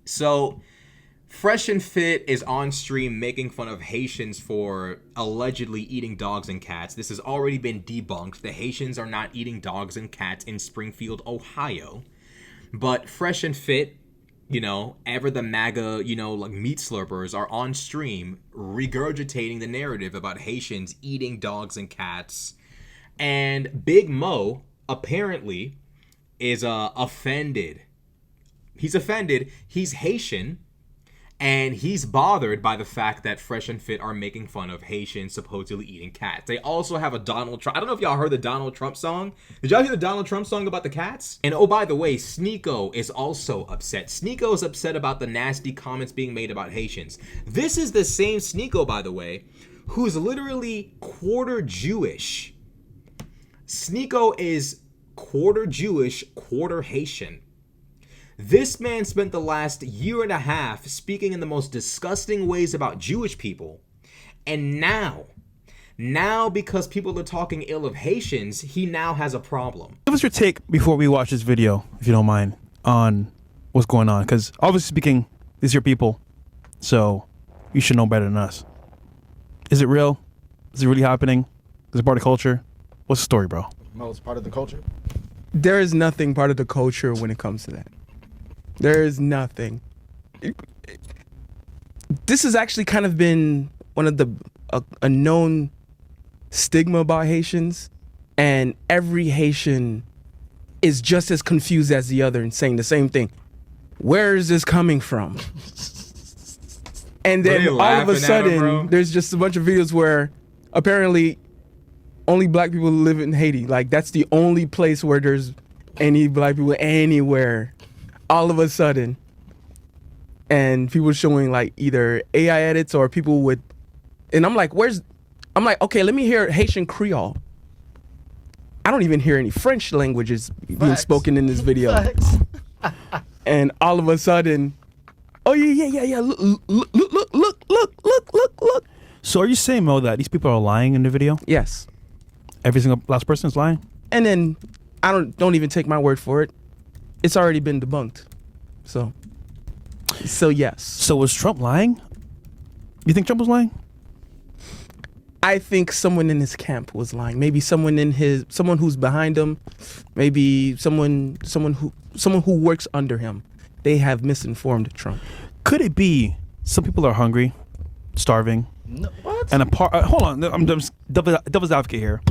So, Fresh and Fit is on stream making fun of Haitians for allegedly eating dogs and cats. This has already been debunked. The Haitians are not eating dogs and cats in Springfield, Ohio. But Fresh and Fit, ever the MAGA, like meat slurpers, are on stream regurgitating the narrative about Haitians eating dogs and cats. And Big Mo apparently is offended. He's offended. He's Haitian. And he's bothered by the fact that Fresh and Fit are making fun of Haitians supposedly eating cats. They also have a Donald Trump. I don't know if y'all heard the Donald Trump song. Did y'all hear the Donald Trump song about the cats? And oh, by the way, Sneako is also upset. Sneako is upset about the nasty comments being made about Haitians. This is the same Sneako, by the way, who's literally quarter Jewish. Sneako is quarter Jewish, quarter Haitian. This man spent the last year and a half speaking in the most disgusting ways about Jewish people. And now because people are talking ill of Haitians, he now has a problem. Give us your take before we watch this video, if you don't mind, on what's going on. Because obviously speaking, these are your people. So you should know better than us. Is it real? Is it really happening? Is it part of culture? What's the story, bro? No, it's part of the culture. There is nothing part of the culture when it comes to that. There is nothing. This has actually kind of been one of the a known stigma about Haitians, and every Haitian is just as confused as the other and saying the same thing. Where is this coming from? And then all of a sudden, there's just a bunch of videos where apparently only black people live in Haiti. Like, that's the only place where there's any black people anywhere. All of a sudden. And people showing like either AI edits or people with, and I'm like, okay, let me hear Haitian Creole. I don't even hear any French languages being spoken in this video. And all of a sudden, oh yeah, look. So are you saying, Mo, that these people are lying in the video? Yes. Every single last person is lying? And then I don't even take my word for it. It's already been debunked. So yes. So was Trump lying? You think Trump was lying? I think someone in his camp was lying. Maybe someone who's behind him, maybe someone who works under him. They have misinformed Trump. Could it be some people are hungry, starving? No, what? And hold on, I'm just devil's advocate here.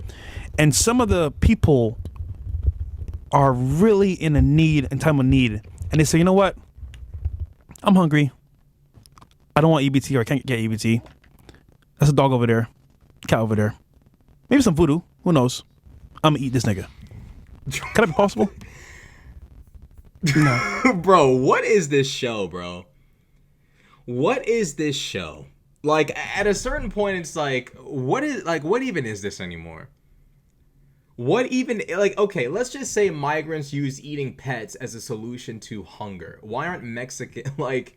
And some of the people are really in time of need, and they say, you know what, I'm hungry, I don't want EBT, or I can't get EBT. That's a dog over there, cat over there, maybe some voodoo, who knows, I'm gonna eat this nigga. Can that be possible? No. Bro, what is this show, bro? What is this show? Like, at a certain point, it's like, what even is this anymore? What even, like, okay, let's just say migrants use eating pets as a solution to hunger. Why aren't Mexican, like,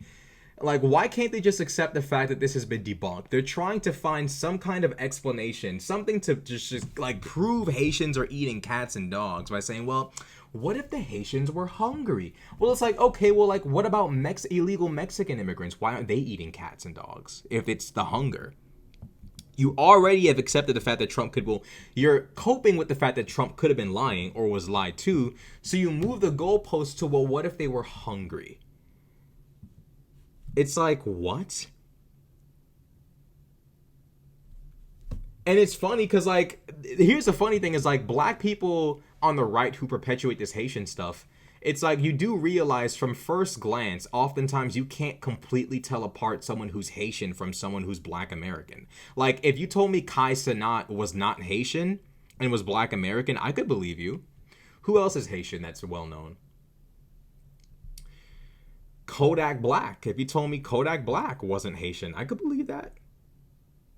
why can't they just accept the fact that this has been debunked? They're trying to find some kind of explanation, something to just like, prove Haitians are eating cats and dogs by saying, well, what if the Haitians were hungry? Well, it's like, okay, well, like, what about illegal Mexican immigrants? Why aren't they eating cats and dogs if it's the hunger? You already have accepted the fact that Trump you're coping with the fact that Trump could have been lying or was lied to. So you move the goalpost to, well, what if they were hungry? It's like, what? And it's funny because, like, here's the funny thing is, like, black people on the right who perpetuate this Haitian stuff, it's like you do realize from first glance, oftentimes you can't completely tell apart someone who's Haitian from someone who's Black American. Like, if you told me Kai Cenat was not Haitian and was Black American, I could believe you. Who else is Haitian that's well known? Kodak Black. If you told me Kodak Black wasn't Haitian, I could believe that.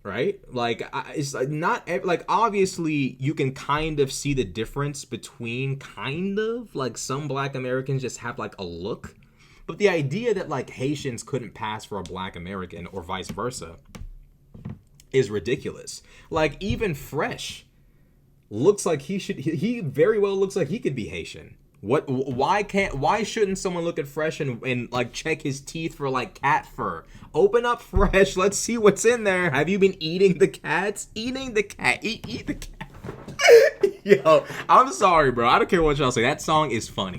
Right? Like, it's like not like, obviously you can kind of see the difference between like some Black Americans just have like a look, but the idea that like Haitians couldn't pass for a Black American or vice versa is ridiculous. Like, even Fresh looks like he very well looks like he could be Haitian. Why shouldn't someone look at Fresh and like check his teeth for like cat fur? Open up Fresh, let's see what's in there. Have you been eating the cats? Eating the cat. Eat the cat. Yo, I'm sorry, bro. I don't care what y'all say. That song is funny.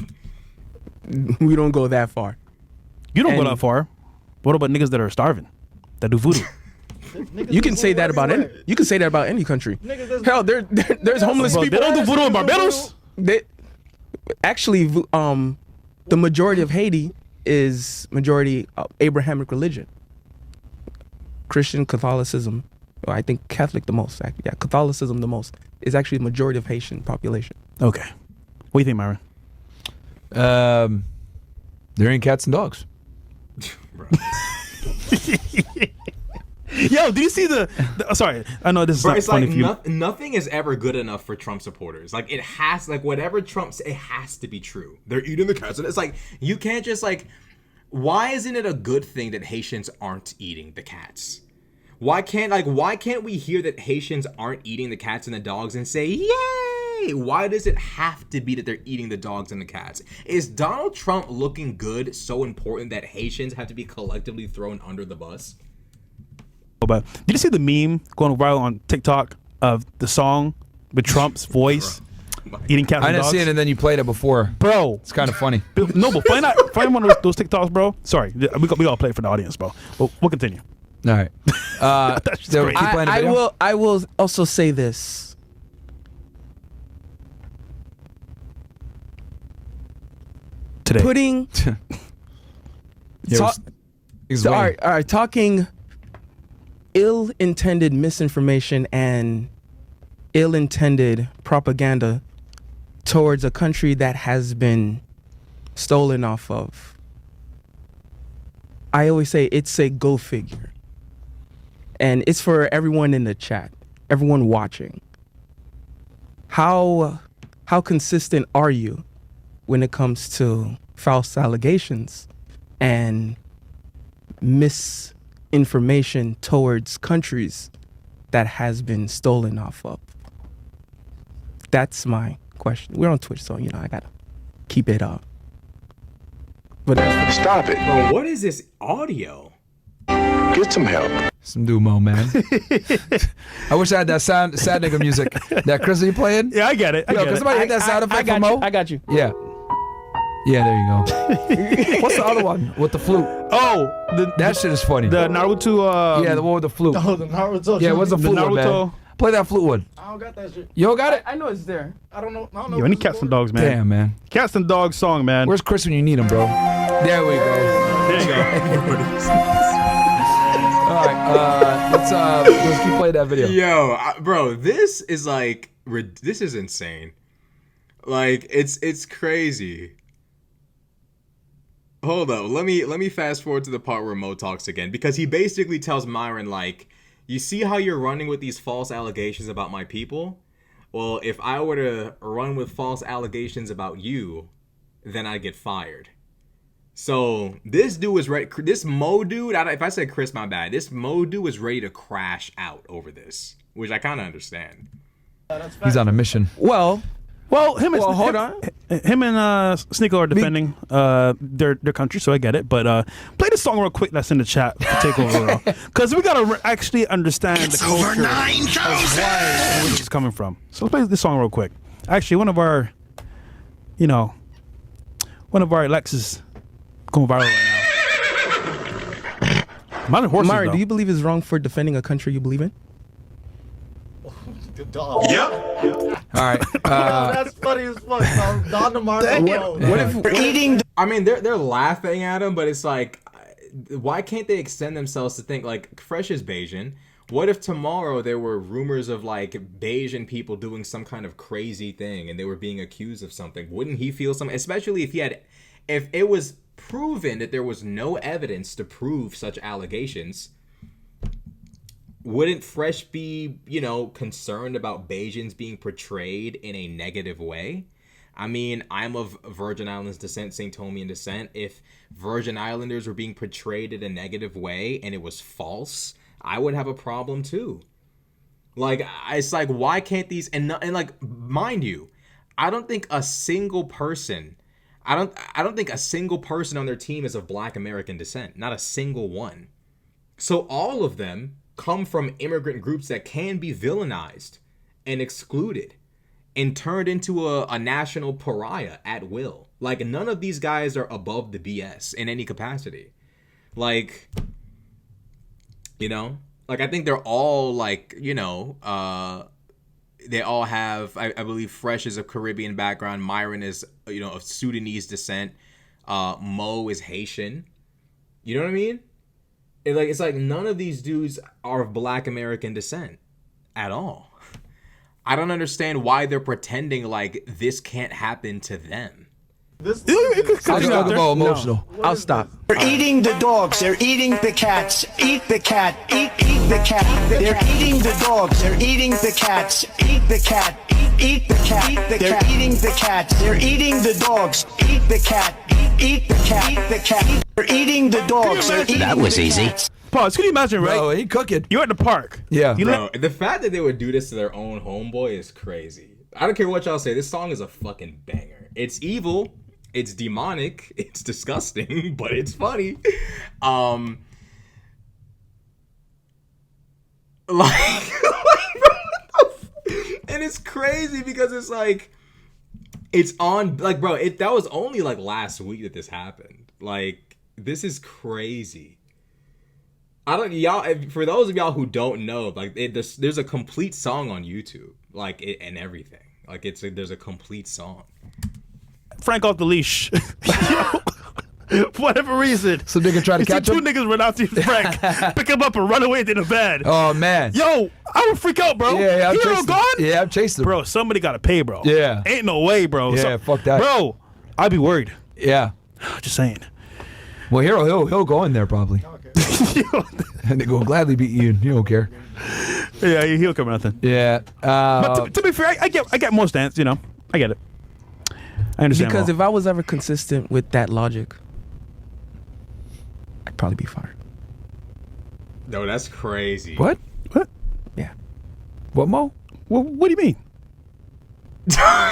We don't go that far. You don't go that far. What about niggas that are starving? That do voodoo? You can say that about any. You can say that about any country. Hell, there's homeless people. They don't do voodoo in Barbados. Actually, the majority of Haiti is majority Abrahamic religion. Christian, Catholicism. Well, I think Catholic the most. Yeah, Catholicism the most is actually the majority of Haitian population. Okay. What do you think, Myron? There ain't cats and dogs. Yo, do you see the sorry, I know this is not funny for you. Nothing is ever good enough for Trump supporters. Like, it has, like, whatever Trump says, it has to be true. They're eating the cats. And it's like, you can't just, like, why isn't it a good thing that Haitians aren't eating the cats? Why can't we hear that Haitians aren't eating the cats and the dogs and say, yay? Why does it have to be that they're eating the dogs and the cats? Is Donald Trump looking good so important that Haitians have to be collectively thrown under the bus? But did you see the meme going viral on TikTok of the song with Trump's voice eating cats and dogs? I didn't see it, and then you played it before. Bro. It's kind of funny. No, but find one of those TikToks, bro. Sorry, we all play it for the audience, bro. We'll continue. All right. So keep playing the video? I will also say this. Today. Putting all right, talking ill-intended misinformation and ill-intended propaganda towards a country that has been stolen off of. I always say it's a go figure. And it's for everyone in the chat, everyone watching. How consistent are you when it comes to false allegations and misinformation towards countries that has been stolen off of? That's my question. We're on Twitch, so I gotta keep it up. But stop it, bro. What is this audio? Get some help. Some Dumo, man. I wish I had that sad nigga music that Chris, are you playing? Yeah, I get it. Can somebody hit that sound effect for Mo? I got you. Yeah. Yeah, there you go. What's the other one with the flute? Oh, that shit is funny. The Naruto. Yeah, the one with the flute. Oh, the Naruto. Yeah, what's the flute one, man? Play that flute one. I don't got that shit. You don't got it? I know it's there. I don't know. Yo, any cats and dogs, man. Damn, man. Cats and dogs song, man. Where's Chris when you need him, bro? There we go. There you go. All right, let's keep playing that video. Yo, bro, this is like, this is insane. Like, it's crazy. Hold up, let me fast forward to the part where Mo talks again, because he basically tells Myron, like, you see how you're running with these false allegations about my people? Well, if I were to run with false allegations about you, then I'd get fired. So this dude was ready. This Mo dude, if I said Chris, my bad. This Mo dude was ready to crash out over this, which I kind of understand. He's on a mission. Well, him and Sneako are defending their country, so I get it. But play the song real quick that's in the chat to take over, because we gotta actually understand the culture of where it's coming from. So let's play this song real quick. Actually, one of our Alexis going viral right now. Mari, do you believe it's wrong for defending a country you believe in? Good dog. Yep. All right. That's funny as fuck. Don DeMarco. What if we're eating? I mean, they're laughing at him, but it's like, why can't they extend themselves to think like Fresh is Bayesian? What if tomorrow there were rumors of like Bayesian people doing some kind of crazy thing and they were being accused of something? Wouldn't he feel something? Especially if it was proven that there was no evidence to prove such allegations. Wouldn't Fresh be, concerned about Bayesians being portrayed in a negative way? I mean, I'm of Virgin Islands descent, St. Tomian descent. If Virgin Islanders were being portrayed in a negative way and it was false, I would have a problem too. Like, it's like, why can't these, and like, mind you, I don't think a single person I don't think a single person on their team is of Black American descent. Not a single one. So all of them come from immigrant groups that can be villainized and excluded and turned into a national pariah at will. Like, none of these guys are above the BS in any capacity. Like, you know, like, I think they're all like, you know, they all have, I believe Fresh is of Caribbean background. Myron is, you know, of Sudanese descent. Mo is Haitian. You know what I mean? It's like none of these dudes are of Black American descent at all. I don't understand why they're pretending like this can't happen to them. This I'll talk about emotional. No, I'll stop. They're eating the dogs. They're eating the cats. Eat the cat. Eat the cat. They're eating the dogs. They're eating the cats. Eat the cat. Eat the cat. They're eating the cats. They're eating the dogs. Eat the cat. Eat the cat. Eat the cat. They're eating the dogs. That was easy. Pause. Can you imagine, right? Bro, he cooking. You're at the park. Yeah. Bro, the fact that they would do this to their own homeboy is crazy. I don't care what y'all say. This song is a fucking banger. It's evil. It's demonic. It's disgusting, but it's funny. And it's crazy because it's like, it's on, like, bro, that was only like last week that this happened. Like, this is crazy. For those of y'all who don't know, like, there's a complete song on YouTube, like, and everything. Like, there's a complete song. Frank off the leash. For whatever reason. Some nigga try to catch two him? niggas run out to Frank, pick him up and run away to the bed. Oh, man. Yo, I would freak out, bro. Yeah, I'm Hero chasing gone? Yeah, I'm chasing him. Bro, somebody got to pay, bro. Yeah. Ain't no way, bro. Yeah, fuck that. Bro, I'd be worried. Yeah. Just saying. Well, Hero, he'll go in there probably. And they will gladly beat you. He don't care. Yeah, he'll come nothing. Yeah. But to be fair, I get more stance, you know. I get it. I understand. Because if I was ever consistent with that logic, I'd probably be fired. No, that's crazy. What? Yeah. What, Mo? What do you mean?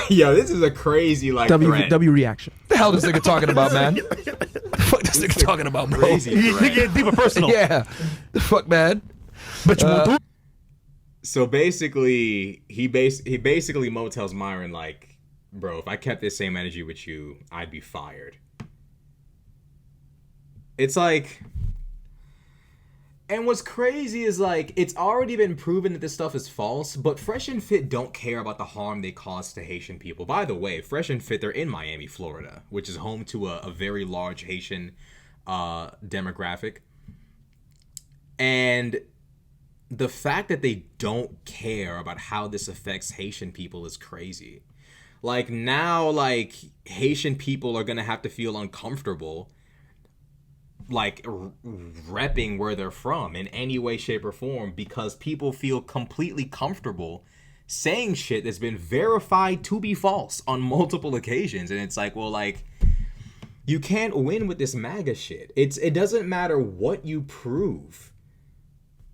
Yo, this is a crazy, like, threat. W reaction. What the hell this nigga talking about, man? The fuck this nigga talking about, bro? Crazy You threat. get deeper personal. Yeah. The fuck, man? But you won't do it. So basically, he basically Mo tells Myron, like, bro, if I kept this same energy with you, I'd be fired. It's like, and what's crazy is, like, it's already been proven that this stuff is false, but Fresh and Fit don't care about the harm they cause to Haitian people. By the way, Fresh and Fit, they're in Miami, Florida, which is home to a very large Haitian demographic. And the fact that they don't care about how this affects Haitian people is crazy. Like, now, like, Haitian people are gonna have to feel uncomfortable, like, repping where they're from in any way, shape, or form, because people feel completely comfortable saying shit that's been verified to be false on multiple occasions. And it's like, well, like, you can't win with this MAGA shit. It doesn't matter what you prove.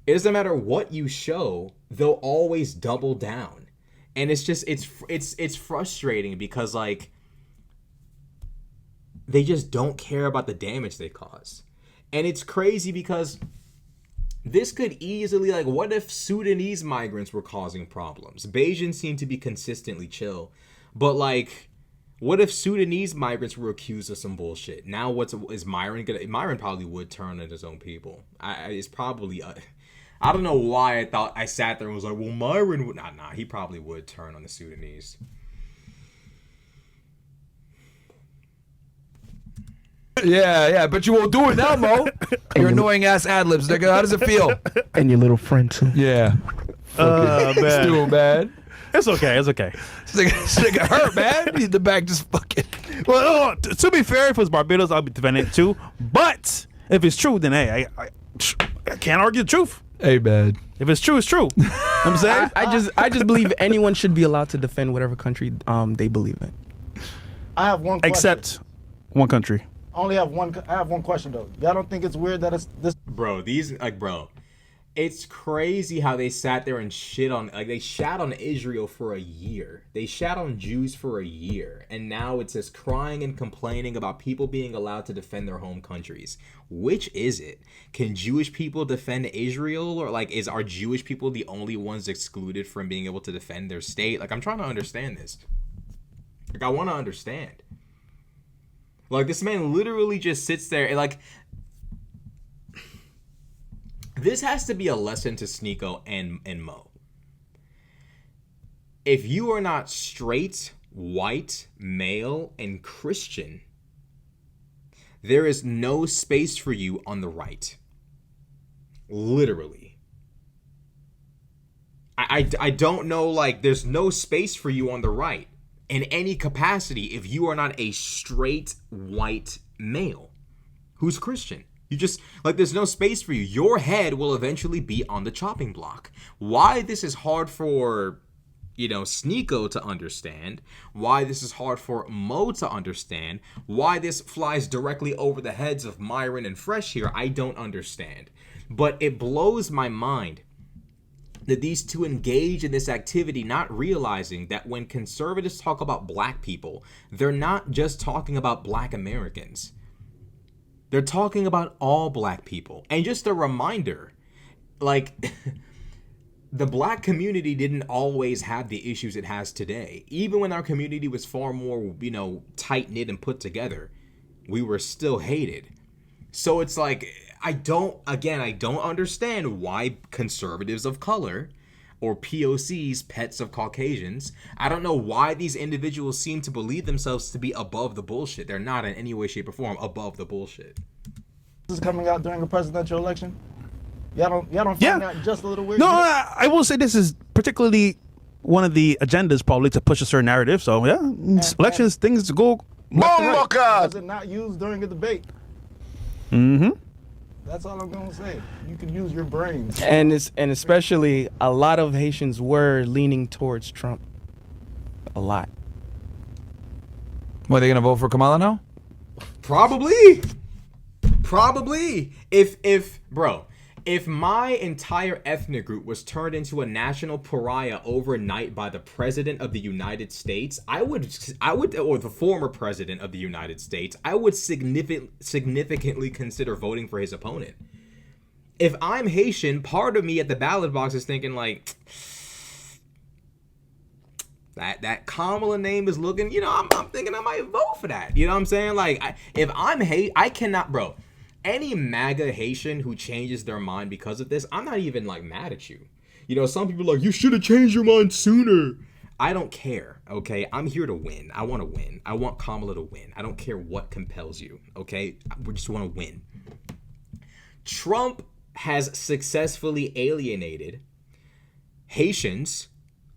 It doesn't matter what you show. They'll always double down. And it's just, it's frustrating because, like, they just don't care about the damage they cause. And it's crazy because this could easily, like, what if Sudanese migrants were causing problems? Bayesians seem to be consistently chill. But, like, what if Sudanese migrants were accused of some bullshit? Now is Myron gonna... Myron probably would turn on his own people. It's probably... I don't know why I sat there and was like, well, Myron would... Nah, he probably would turn on the Sudanese. Yeah, but you won't do it now, Mo. Your annoying ass ad libs, nigga. How does it feel? And your little friend too. Yeah. Man. Still, man. It's okay. It's okay. This nigga hurt, man. He's in the back just fucking. Well, to be fair, if it's Barbados, I'll be defending it too. But if it's true, then hey, I can't argue the truth. Hey, man. If it's true, it's true. You know what I'm saying? I just believe anyone should be allowed to defend whatever country they believe in. I have one question. Except one country. I have one question though. Y'all don't think it's weird that it's this? Bro, these, like, bro, It's crazy how they sat there and they shat on Israel for a year. They shat on Jews for a year. And now it's just crying and complaining about people being allowed to defend their home countries. Which is it? Can Jewish people defend Israel? Or are Jewish people the only ones excluded from being able to defend their state? I'm trying to understand this. I want to understand. This man literally just sits there and this has to be a lesson to Sneako and Mo. If you are not straight, white, male, and Christian, there is no space for you on the right. Literally. I don't know, there's no space for you on the right in any capacity if you are not a straight, white male who's Christian. You just, there's no space for you. Your head will eventually be on the chopping block. Why this is hard for, Sneako to understand, why this is hard for Mo to understand, why this flies directly over the heads of Myron and Fresh here, I don't understand. But it blows my mind that these two engage in this activity, not realizing that when conservatives talk about black people, they're not just talking about black Americans. They're talking about all black people. And just a reminder, the black community didn't always have the issues it has today. Even when our community was far more, tight-knit and put together, we were still hated. So it's I don't understand why conservatives of color or POCs, pets of Caucasians, I don't know why these individuals seem to believe themselves to be above the bullshit. They're not in any way, shape, or form above the bullshit. This is coming out during a presidential election. Y'all don't find that just a little weird? No, I will say this is particularly one of the agendas probably to push a certain narrative. So yeah, elections, things go left and right. Was it not used during a debate? Mm-hmm. That's all I'm gonna say. You can use your brains. And especially a lot of Haitians were leaning towards Trump. A lot. What, are they gonna vote for Kamala now? Probably. If my entire ethnic group was turned into a national pariah overnight by the president of the United States, I would, or the former president of the United States, I would significantly consider voting for his opponent. If I'm Haitian, part of me at the ballot box is thinking that Kamala name is looking, I'm thinking I might vote for that. You know what I'm saying? If I'm I cannot, bro. Any MAGA Haitian who changes their mind because of this, I'm not even mad at you. Some people are you should have changed your mind sooner. I don't care, okay? I'm here to win. I want to win. I want Kamala to win. I don't care what compels you, okay? We just want to win. Trump has successfully alienated Haitians,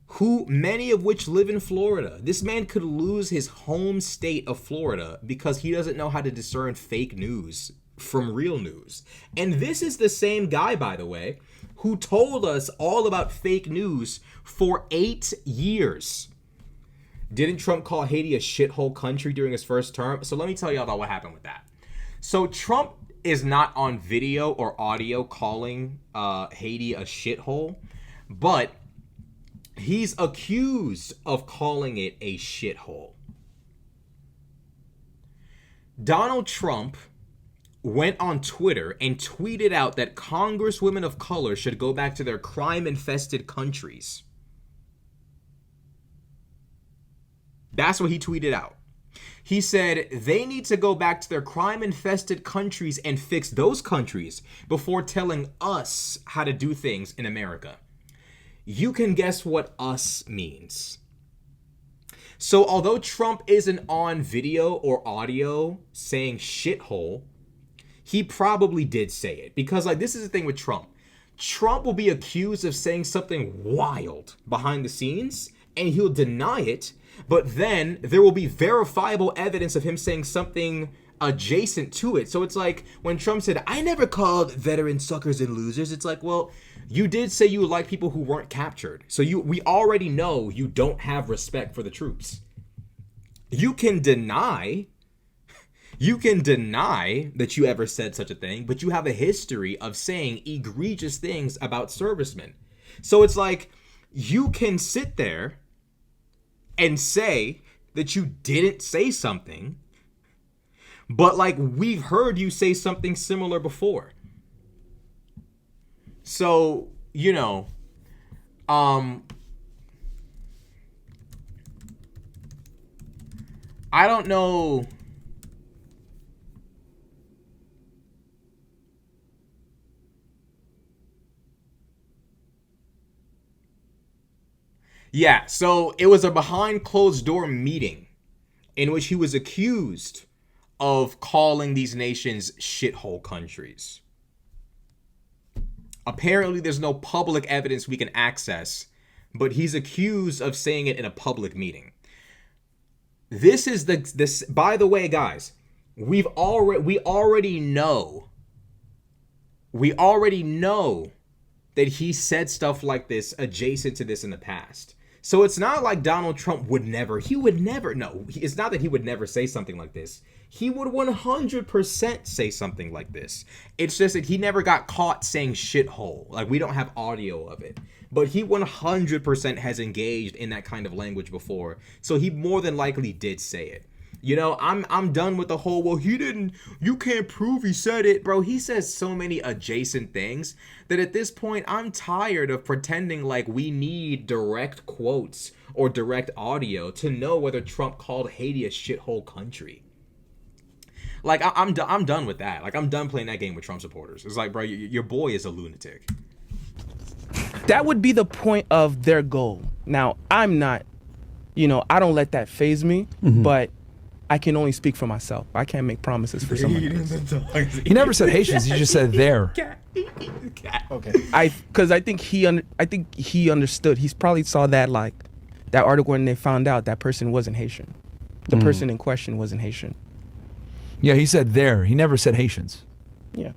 who many of which live in Florida. This man could lose his home state of Florida because he doesn't know how to discern fake news from real news. And this is the same guy, by the way, who told us all about fake news for 8 years. Didn't Trump call Haiti a shithole country during his first term? So let me tell you about what happened with that. So Trump is not on video or audio calling Haiti a shithole, but he's accused of calling it a shithole. Donald Trump went on Twitter and tweeted out that congresswomen of color should go back to their crime-infested countries. That's what he tweeted out. He said they need to go back to their crime-infested countries and fix those countries before telling us how to do things in America. You can guess what us means. So although Trump isn't on video or audio saying shithole, he probably did say it. Because this is the thing with Trump. Trump will be accused of saying something wild behind the scenes, and he'll deny it, but then there will be verifiable evidence of him saying something adjacent to it. So it's when Trump said, I never called veterans suckers and losers. It's well, you did say you like people who weren't captured. So we already know you don't have respect for the troops. You can deny You can deny that you ever said such a thing, but you have a history of saying egregious things about servicemen. So it's like, you can sit there and say that you didn't say something, but like, we've heard you say something similar before. So, you know, I don't know. Yeah, so it was a behind closed door meeting in which he was accused of calling these nations shithole countries. Apparently, there's no public evidence we can access, but he's accused of saying it in a public meeting. This is this. By the way, guys, we already know that he said stuff like this adjacent to this in the past. So it's not like Donald Trump would never. No, it's not that he would never say something like this. He would 100% say something like this. It's just that he never got caught saying shithole. Like, we don't have audio of it. But he 100% has engaged in that kind of language before. So he more than likely did say it. You know, I'm done with the whole, well, he didn't, you can't prove he said it. Bro, he says so many adjacent things that at this point, I'm tired of pretending like we need direct quotes or direct audio to know whether Trump called Haiti a shithole country. Like, I'm done with that. Like, I'm done playing that game with Trump supporters. It's like, bro, your boy is a lunatic. That would be the point of their goal. Now, I'm not, I don't let that faze me, but I can only speak for myself. I can't make promises for someone else. He never said Haitians. He just said there. Okay. Because I think he understood. He probably saw that article when they found out that person wasn't Haitian. The person in question wasn't Haitian. Yeah, he said there. He never said Haitians. Yeah.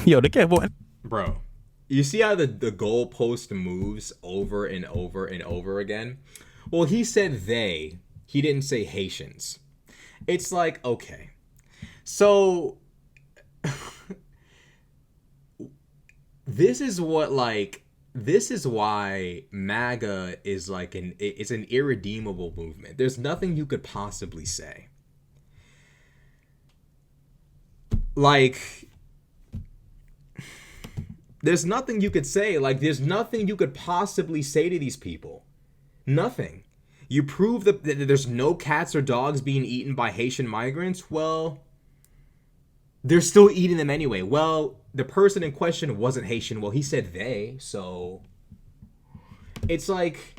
Yo, they can't vote. Bro, you see how the goalpost moves over and over and over again? Well, he said they. He didn't say Haitians. It's like, okay. So, this is why MAGA is like it's an irredeemable movement. There's nothing you could possibly say. Like, there's nothing you could say. Like, there's nothing you could possibly say to these people. Nothing. You prove that there's no cats or dogs being eaten by Haitian migrants. Well, they're still eating them anyway. Well, the person in question wasn't Haitian. Well, he said they, so it's like,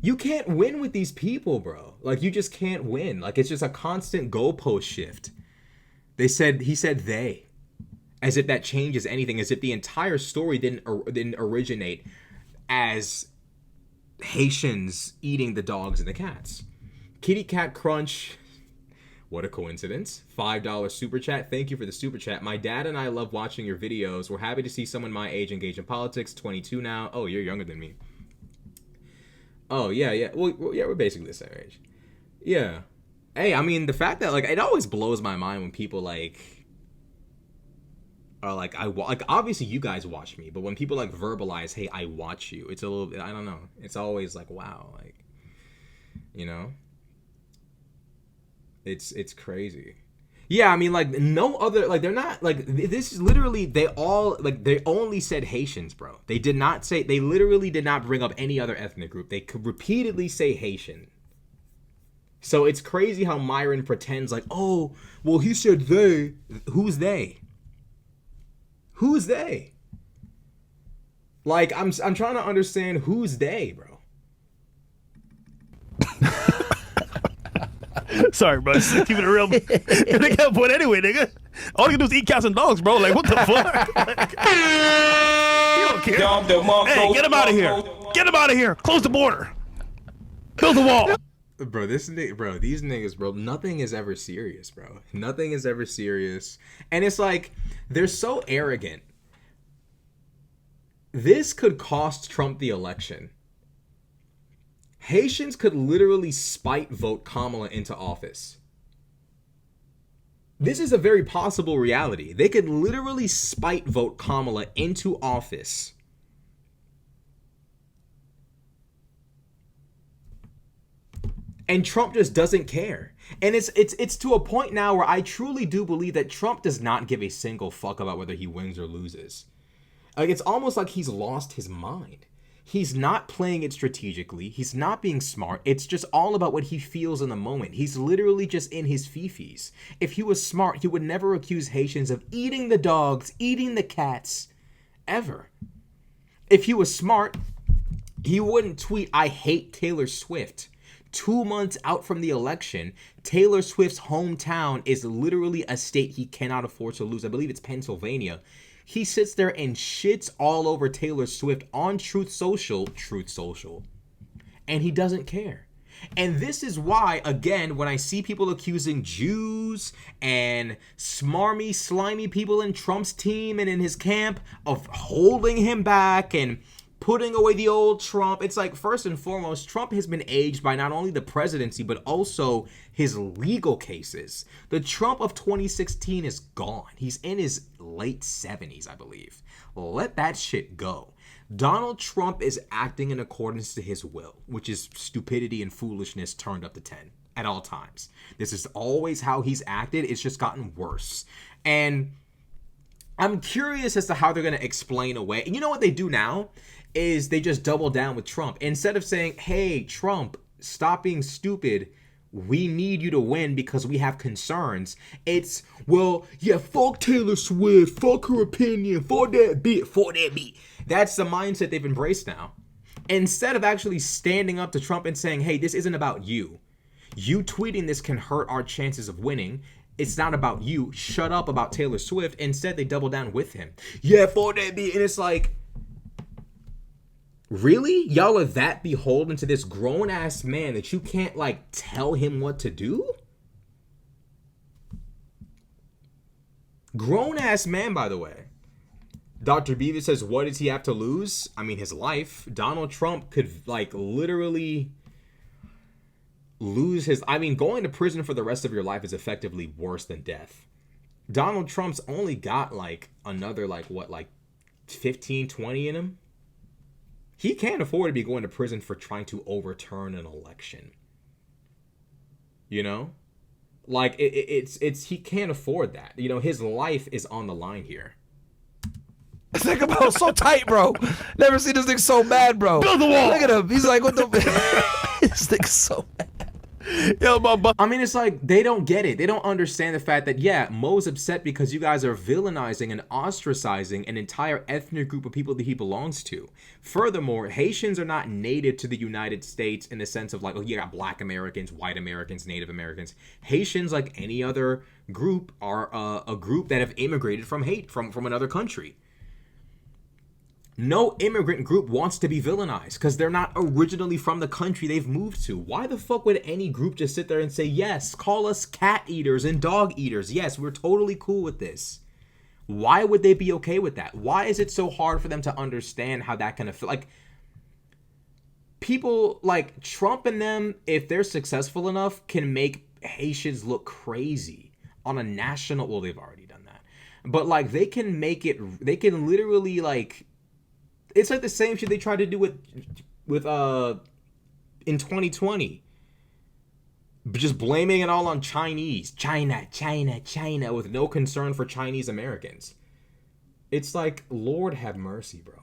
you can't win with these people, bro. Like, you just can't win. Like, it's just a constant goalpost shift. He said they, as if that changes anything, as if the entire story didn't originate as Haitians eating the dogs and the cats. Kitty Cat Crunch, what a coincidence. $5 super chat. Thank you for the super chat. My dad and I love watching your videos. We're happy to see someone my age engage in politics. 22 now. Oh, you're younger than me. Oh, yeah. Well, yeah, we're basically the same age. Yeah. Hey, I mean, the fact that, like, it always blows my mind when people, like, are like, obviously you guys watch me, but when people, like, verbalize, hey, I watch you, it's a little bit, I don't know. It's always like, wow, like, you know? It's crazy. Yeah, I mean, like, no other, like, they're not, like, this is literally, they only said Haitians, bro. They literally did not bring up any other ethnic group. They could repeatedly say Haitian. So it's crazy how Myron pretends like, oh, well, he said they. Who's they? Who's they? Like, I'm trying to understand who's they, bro. Sorry, bro. Keeping it real. They can't vote anyway, nigga. All you can do is eat cats and dogs, bro. Like, what the fuck? You don't care. Hey, get him out of here. Get him out of here. Close the border. Build a wall. Bro, these niggas, bro, nothing is ever serious, bro. Nothing is ever serious. And it's like, they're so arrogant. This could cost Trump the election. Haitians could literally spite vote Kamala into office. This is a very possible reality. They could literally spite vote Kamala into office. And Trump just doesn't care. And it's to a point now where I truly do believe that Trump does not give a single fuck about whether he wins or loses. Like, it's almost like he's lost his mind. He's not playing it strategically. He's not being smart. It's just all about what he feels in the moment. He's literally just in his fifis. If he was smart, he would never accuse Haitians of eating the dogs, eating the cats, ever. If he was smart, he wouldn't tweet, "I hate Taylor Swift." 2 months out from the election, Taylor Swift's hometown is literally a state he cannot afford to lose. I believe it's Pennsylvania. He sits there and shits all over Taylor Swift on Truth Social, and he doesn't care. And this is why, again, when I see people accusing Jews and smarmy, slimy people in Trump's team and in his camp of holding him back and putting away the old Trump, it's like, first and foremost, Trump has been aged by not only the presidency, but also his legal cases. The Trump of 2016 is gone. He's in his late 70s, I believe. Let that shit go. Donald Trump is acting in accordance to his will, which is stupidity and foolishness turned up to 10 at all times. This is always how he's acted. It's just gotten worse. And I'm curious as to how they're going to explain away. And you know what they do now? Is they just double down with Trump. Instead of saying, "Hey, Trump, stop being stupid. We need you to win because we have concerns." It's, "Well, yeah, fuck Taylor Swift, fuck her opinion, fuck that beat. That's the mindset they've embraced now. Instead of actually standing up to Trump and saying, "Hey, this isn't about you. You tweeting this can hurt our chances of winning. It's not about you. Shut up about Taylor Swift." Instead, they double down with him. "Yeah, fuck that beat." And it's like, really? Y'all are that beholden to this grown-ass man that you can't, like, tell him what to do? Grown-ass man, by the way. Dr. Beavis says, what does he have to lose? I mean, his life. Donald Trump could, like, literally lose his... I mean, going to prison for the rest of your life is effectively worse than death. Donald Trump's only got, like, another, like, what, like 15, 20 in him? He can't afford to be going to prison for trying to overturn an election. You know? Like, it's he can't afford that. You know, his life is on the line here. Think about it, so tight, bro. Never seen this thing so mad, bro. Build the wall. Look at him. He's like, what the... This thing's so mad. Yo, I mean, it's like, they don't get it. They don't understand the fact that, yeah, Mo's upset because you guys are villainizing and ostracizing an entire ethnic group of people that he belongs to. Furthermore, Haitians are not native to the United States in the sense of, like, oh, you got Black Americans, white Americans, Native Americans. Haitians, like any other group, are a group that have immigrated from another country. No immigrant group wants to be villainized because they're not originally from the country they've moved to. Why the fuck would any group just sit there and say, yes, call us cat eaters and dog eaters. Yes, we're totally cool with this. Why would they be okay with that? Why is it so hard for them to understand how that can affect? Like, people like Trump and them, if they're successful enough, can make Haitians look crazy on a national... Well, they've already done that. But, like, they can make it... They can literally, like... It's like the same shit they tried to do with in 2020. Just blaming it all on Chinese. China, with no concern for Chinese Americans. It's like, Lord have mercy, bro.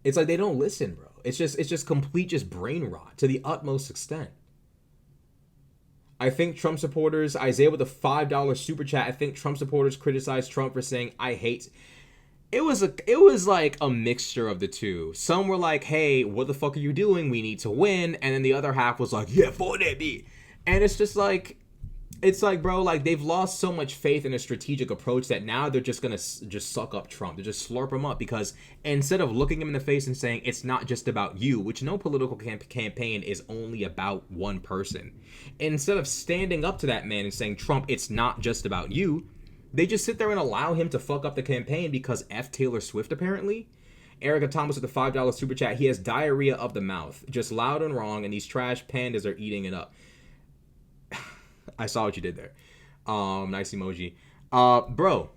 It's like they don't listen, bro. It's just complete just brain rot to the utmost extent. I think Trump supporters, Isaiah with a $5 super chat, I think Trump supporters criticize Trump for saying, I hate... It was like a mixture of the two. Some were like, hey, what the fuck are you doing? We need to win. And then the other half was like, yeah, for that beat. And it's just like, it's like, bro, like they've lost so much faith in a strategic approach that now they're just going to just suck up Trump. They just slurp him up because instead of looking him in the face and saying, it's not just about you, which no political campaign is only about one person. Instead of standing up to that man and saying, Trump, it's not just about you, they just sit there and allow him to fuck up the campaign because F Taylor Swift, apparently. Erica Thomas with the $5 super chat. He has diarrhea of the mouth. Just loud and wrong, and these trash pandas are eating it up. I saw what you did there. Nice emoji. Bro.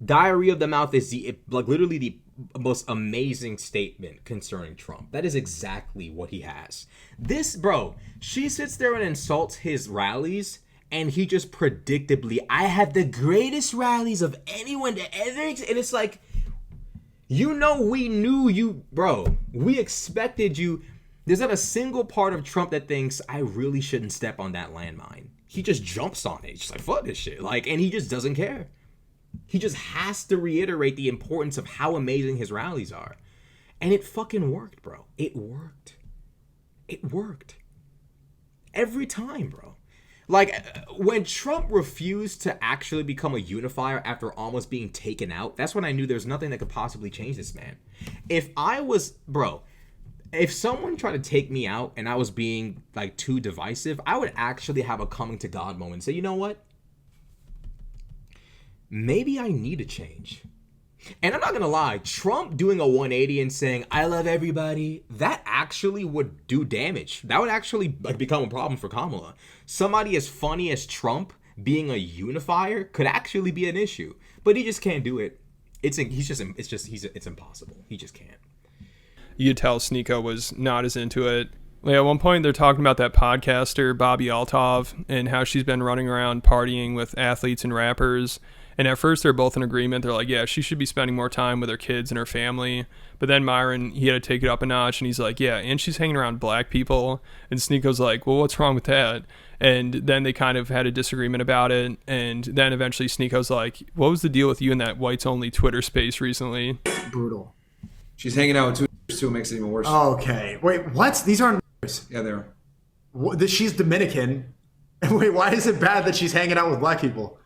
Diarrhea of the mouth is literally the most amazing statement concerning Trump. That is exactly what he has. This, bro, she sits there and insults his rallies, and he just predictably, I have the greatest rallies of anyone to ever, and it's like, we knew you, bro. We expected you. There's not a single part of Trump that thinks, I really shouldn't step on that landmine. He just jumps on it. He's just like, fuck this shit. And he just doesn't care. He just has to reiterate the importance of how amazing his rallies are. And it fucking worked, bro. It worked. It worked. Every time, bro. When Trump refused to actually become a unifier after almost being taken out, that's when I knew there's nothing that could possibly change this man. If someone tried to take me out and I was being too divisive, I would actually have a coming to God moment and say, you know what? Maybe I need to change. And I'm not going to lie, Trump doing a 180 and saying, I love everybody, that actually would do damage. That would actually become a problem for Kamala. Somebody as funny as Trump being a unifier could actually be an issue. But he just can't do it. It's impossible. He just can't. You could tell Sneako was not as into it. At one point, they're talking about that podcaster, Bobby Altov, and how she's been running around partying with athletes and rappers. And at first, they're both in agreement. They're like, yeah, she should be spending more time with her kids and her family. But then Myron, he had to take it up a notch, and he's like, yeah, and she's hanging around black people. And Sneako's like, well, what's wrong with that? And then they kind of had a disagreement about it. And then eventually Sneako's like, what was the deal with you in that whites-only Twitter space recently? Brutal. She's hanging out with two makes it even worse. Okay. Wait, what? These aren't... Yeah, they are. She's Dominican. Wait, why is it bad that she's hanging out with black people?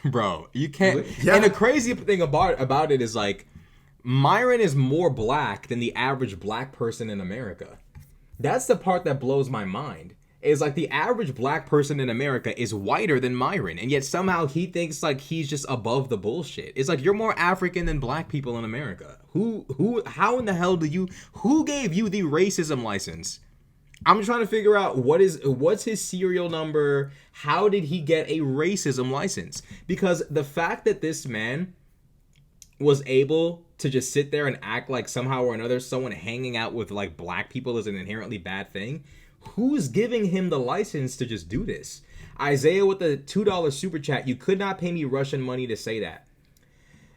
Bro, you can't. Really? Yeah. And the crazy thing about it is Myron is more black than the average black person in America. That's the part that blows my mind. Is the average black person in America is whiter than Myron, and yet somehow he thinks he's just above the bullshit. It's you're more African than black people in America. How in the hell who gave you the racism license? I'm trying to figure out what's his serial number. How did he get a racism license? Because the fact that this man was able to just sit there and act like somehow or another someone hanging out with black people is an inherently bad thing. Who's giving him the license to just do this? Isaiah with the $2 super chat. You could not pay me Russian money to say that.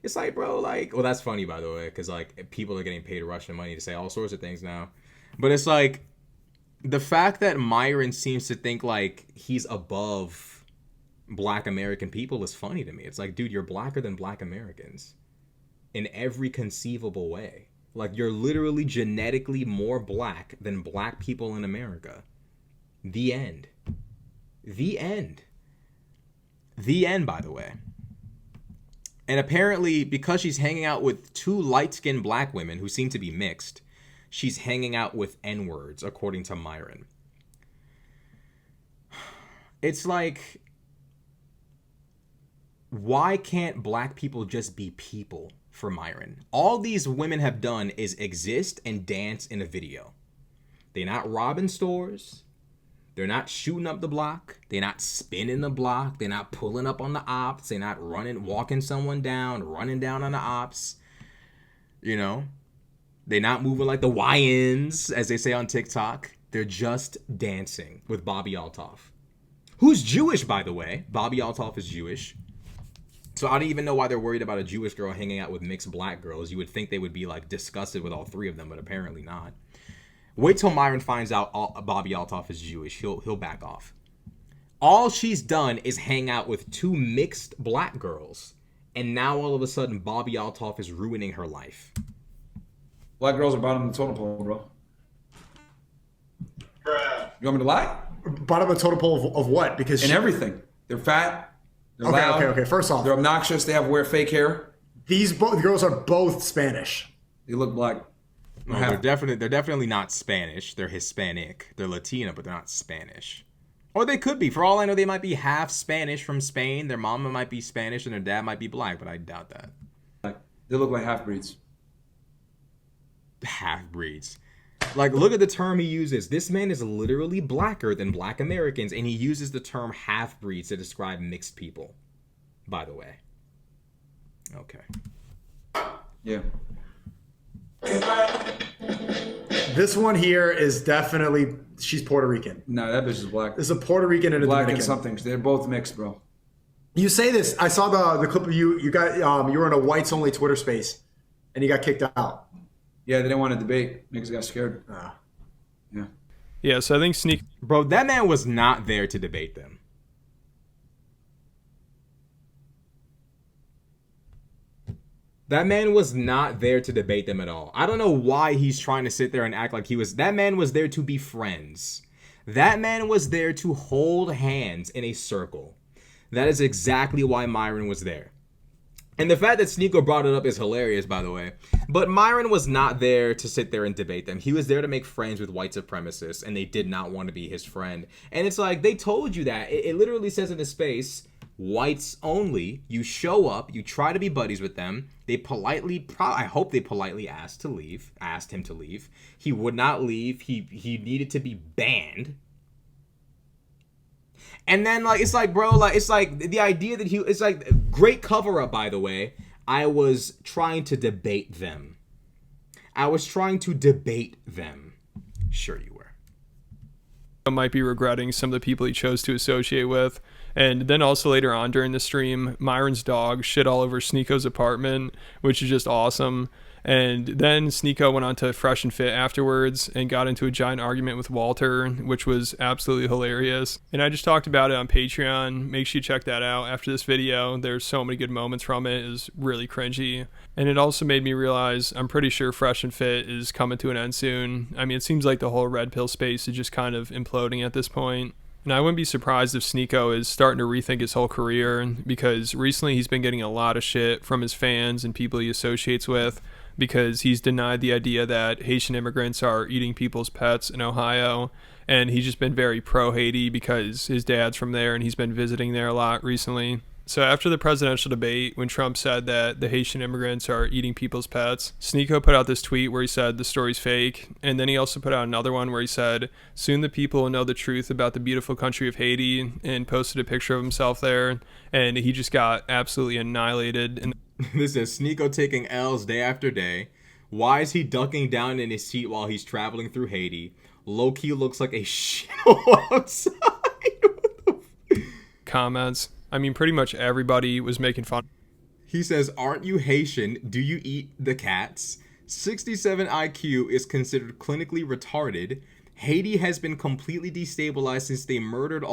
It's bro, well, that's funny, by the way, because people are getting paid Russian money to say all sorts of things now. But it's the fact that Myron seems to think he's above black American people is funny to me. It's dude, you're blacker than black Americans in every conceivable way. You're literally genetically more black than black people in America. The end. The end. The end, by the way. And apparently, because she's hanging out with two light-skinned black women who seem to be mixed, she's hanging out with N-words, according to Myron. It's why can't black people just be people for Myron? All these women have done is exist and dance in a video. They're not robbing stores. They're not shooting up the block. They're not spinning the block. They're not pulling up on the ops. They're not walking someone down, running down on the ops. They're not moving like the YNs, as they say on TikTok. They're just dancing with Bobby Altov, who's Jewish, by the way. Bobby Altov is Jewish. So I don't even know why they're worried about a Jewish girl hanging out with mixed black girls. You would think they would be disgusted with all three of them, but apparently not. Wait till Myron finds out Bobby Altov is Jewish. He'll back off. All she's done is hang out with two mixed black girls, and now all of a sudden Bobby Altov is ruining her life. Black girls are bottom of the totem pole, bro. You want me to lie? Bottom of the totem pole of what? Because in everything. They're fat. They're loud. Okay. First off, they're obnoxious. They wear fake hair. These girls are both Spanish. They look black. No, they're definitely not Spanish. They're Hispanic. They're Latina, but they're not Spanish. Or they could be. For all I know, they might be half Spanish from Spain. Their mama might be Spanish and their dad might be black, but I doubt that. They look like half-breeds. Half-breeds. Like, look at the term he uses. This man is literally blacker than black Americans, and he uses the term half-breeds to describe mixed people, by the way. Okay. Yeah. This one here is definitely, she's Puerto Rican. No, that bitch is black. This is a Puerto Rican and a Black Dominican. and something. They're both mixed, bro. You say this. I saw the clip of you. You got you were in a whites only Twitter space, and you got kicked out. Yeah, they didn't want to debate. Niggas got scared. Yeah. Yeah, so I think Sneako. Bro, that man was not there to debate them. That man was not there to debate them at all. I don't know why he's trying to sit there and act like he was. That man was there to be friends. That man was there to hold hands in a circle. That is exactly why Myron was there. And the fact that Sneako brought it up is hilarious, by the way. But Myron was not there to sit there and debate them. He was there to make friends with white supremacists, and they did not want to be his friend. And it's like, they told you that. It literally says in the space, whites only. You show up, you try to be buddies with them. They politely, I hope they politely asked him to leave. He would not leave. He needed to be banned. And then, like, it's like, bro, like, it's like the idea that it's like, great cover up, by the way. I was trying to debate them. Sure you were. Might be regretting some of the people he chose to associate with. And then also later on during the stream, Myron's dog shit all over Sneako's apartment, which is just awesome. And then Sneako went on to Fresh and Fit afterwards and got into a giant argument with Walter, which was absolutely hilarious. And I just talked about it on Patreon. Make sure you check that out after this video. There's so many good moments from it. It was really cringy. And it also made me realize I'm pretty sure Fresh and Fit is coming to an end soon. I mean, it seems like the whole red pill space is just kind of imploding at this point. And I wouldn't be surprised if Sneako is starting to rethink his whole career, because recently he's been getting a lot of shit from his fans and people he associates with, because he's denied the idea that Haitian immigrants are eating people's pets in Ohio. And he's just been very pro-Haiti because his dad's from there and he's been visiting there a lot recently. So after the presidential debate, when Trump said that the Haitian immigrants are eating people's pets, Sneako put out this tweet where he said the story's fake. And then he also put out another one where he said, soon the people will know the truth about the beautiful country of Haiti, and posted a picture of himself there. And he just got absolutely annihilated. And This is Sneako taking L's day after day. Why is he ducking down in his seat while he's traveling through Haiti? Low-key looks like a shithole outside. comments. I mean, pretty much everybody was making fun. He says, aren't you Haitian? Do you eat the cats? 67 IQ is considered clinically retarded. Haiti has been completely destabilized since they murdered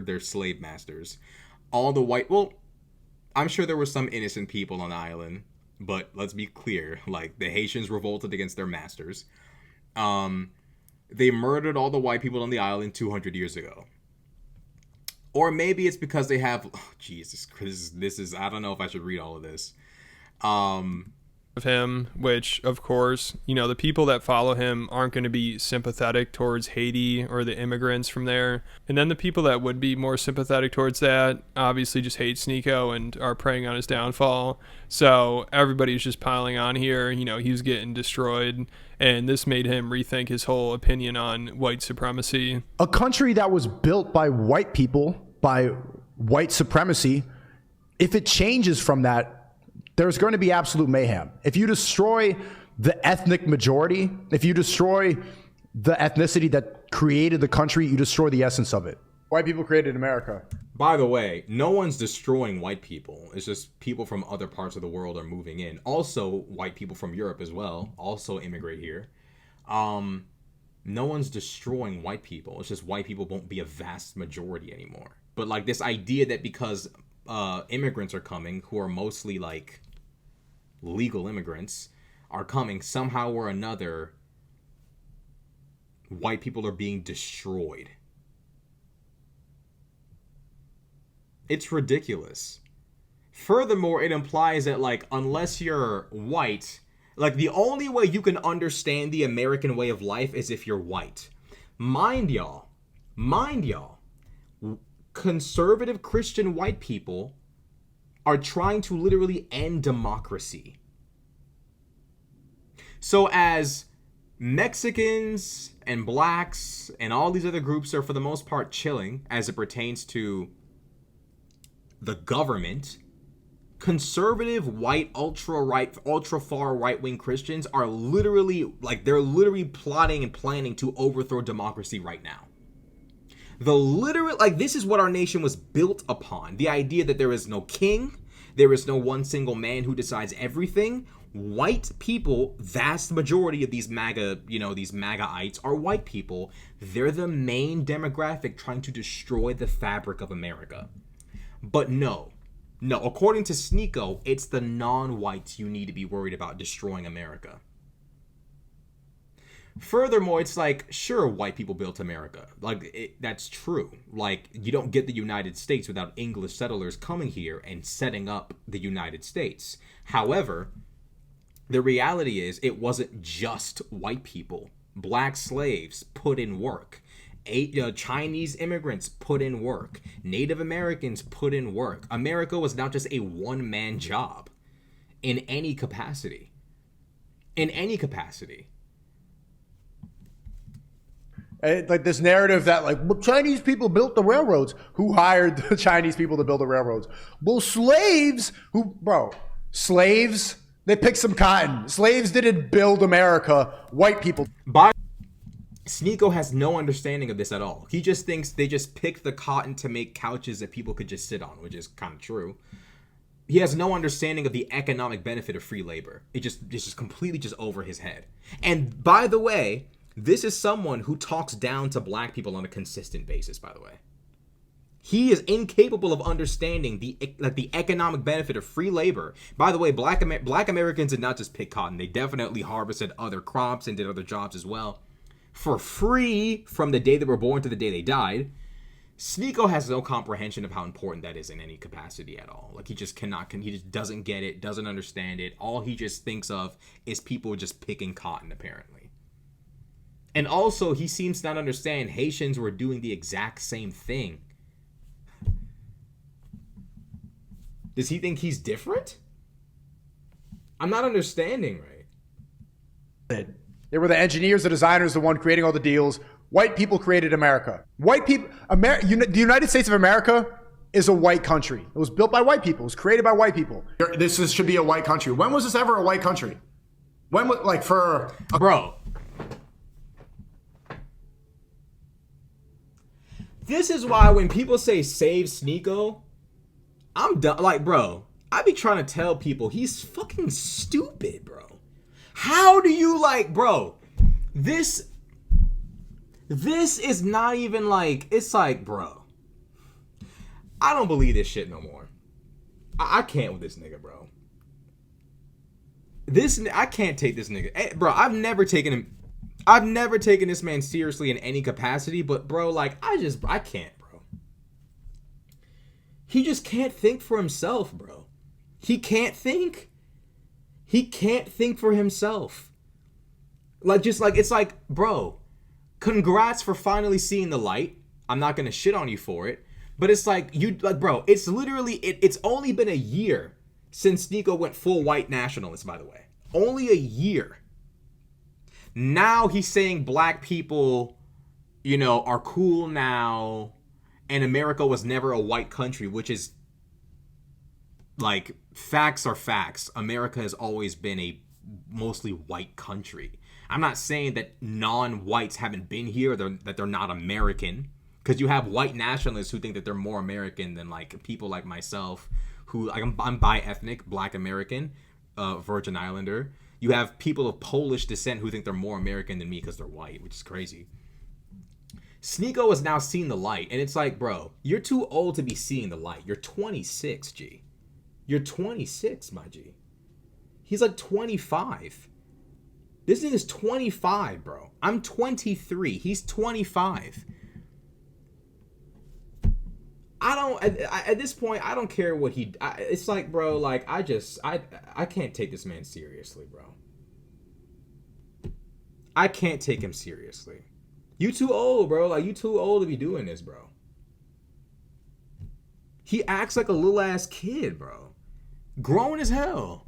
their slave masters. Well, I'm sure there were some innocent people on the island, but let's be clear, like, the Haitians revolted against their masters. They murdered all the white people on the island 200 years ago. Or maybe it's because they have, Jesus, this is, I don't know if I should read all of this. Of him, which, of course, you know, the people that follow him aren't going to be sympathetic towards Haiti or the immigrants from there. And then the people that would be more sympathetic towards that obviously just hate Sneako and are preying on his downfall. So everybody's just piling on here. You know, he was getting destroyed, and this made him rethink his whole opinion on white supremacy. A country that was built by white people, by white supremacy, if it changes from that, there's going to be absolute mayhem. If you destroy the ethnic majority, if you destroy the ethnicity that created the country, you destroy the essence of it. White people created America. By the way, no one's destroying white people. It's just people from other parts of the world are moving in. Also, white people from Europe as well also immigrate here. No one's destroying white people. It's just white people won't be a vast majority anymore. But like this idea that because immigrants are coming, who are mostly like legal immigrants, are coming, somehow or another, white people are being destroyed. It's ridiculous. Furthermore, it implies that, like, unless you're white, like, the only way you can understand the American way of life is if you're white. Mind y'all, conservative Christian white people are trying to literally end democracy. So as Mexicans and blacks and all these other groups are for the most part chilling as it pertains to the government. Conservative, white, ultra-right, ultra-far right-wing Christians are literally, like, they're literally plotting and planning to overthrow democracy right now. This is what our nation was built upon. The idea that there is no king, there is no one single man who decides everything. White people, vast majority of these MAGA, these MAGAites are white people. They're the main demographic trying to destroy the fabric of America. But no, according to Sneako, it's the non-whites you need to be worried about destroying America. Furthermore, it's like, sure, white people built America. That's true. Like, you don't get the United States without English settlers coming here and setting up the United States. However, the reality is it wasn't just white people. Black slaves put in work. Chinese immigrants put in work. Native Americans put in work. America was not just a one-man job in any capacity. Like this narrative that well, Chinese people built the railroads. Who hired the Chinese people to build the railroads? Well, slaves, they picked some cotton. Slaves didn't build America. White people. Sneako has no understanding of this at all. He just thinks they just picked the cotton to make couches that people could just sit on, which is kind of true. He has no understanding of the economic benefit of free labor. It's just completely just over his head. And by the way, this is someone who talks down to black people on a consistent basis, by the way. He is incapable of understanding the economic benefit of free labor. By the way, black Americans did not just pick cotton. They definitely harvested other crops and did other jobs as well. For free from the day they were born to the day they died. Sneako has no comprehension of how important that is in any capacity at all. Like, he just doesn't get it, doesn't understand it. All he just thinks of is people just picking cotton, apparently. And also, he seems to not understand Haitians were doing the exact same thing. Does he think he's different? I'm not understanding, right? They were the engineers, the designers, the one creating all the deals. White people created America. The United States of America is a white country. It was built by white people. It was created by white people. This should be a white country. When was this ever a white country? When was, Bro. This is why when people say save Sneako, I'm done. Like, bro, I be trying to tell people he's fucking stupid, bro. How do you bro, this is not even it's like, bro, I don't believe this shit no more. I can't with this nigga, bro. I can't take this nigga. Hey, bro, I've never taken this man seriously in any capacity, but bro, I can't, bro. He just can't think for himself, bro. He can't think for himself. It's like, bro, congrats for finally seeing the light. I'm not gonna shit on you for it, but it's bro, it's literally, it's only been a year since Sneako went full white nationalist, by the way. Only a year. Now he's saying black people, are cool now, and America was never a white country, which is, facts are facts. America has always been a mostly white country. I'm not saying that non-whites haven't been here, that they're not American, because you have white nationalists who think that they're more American than people like myself, who I'm bi-ethnic, black American, Virgin Islander. You have people of Polish descent who think they're more American than me because they're white, which is crazy. Sneako has now seen the light, and it's like, bro, you're too old to be seeing the light. You're 26, G. You're 26, my G. He's 25. This nigga's 25, bro. I'm 23. He's 25. At this point, I don't care what it's like, bro, I can't take this man seriously, bro. I can't take him seriously. You too old, bro. You too old to be doing this, bro. He acts like a little ass kid, bro. Grown as hell.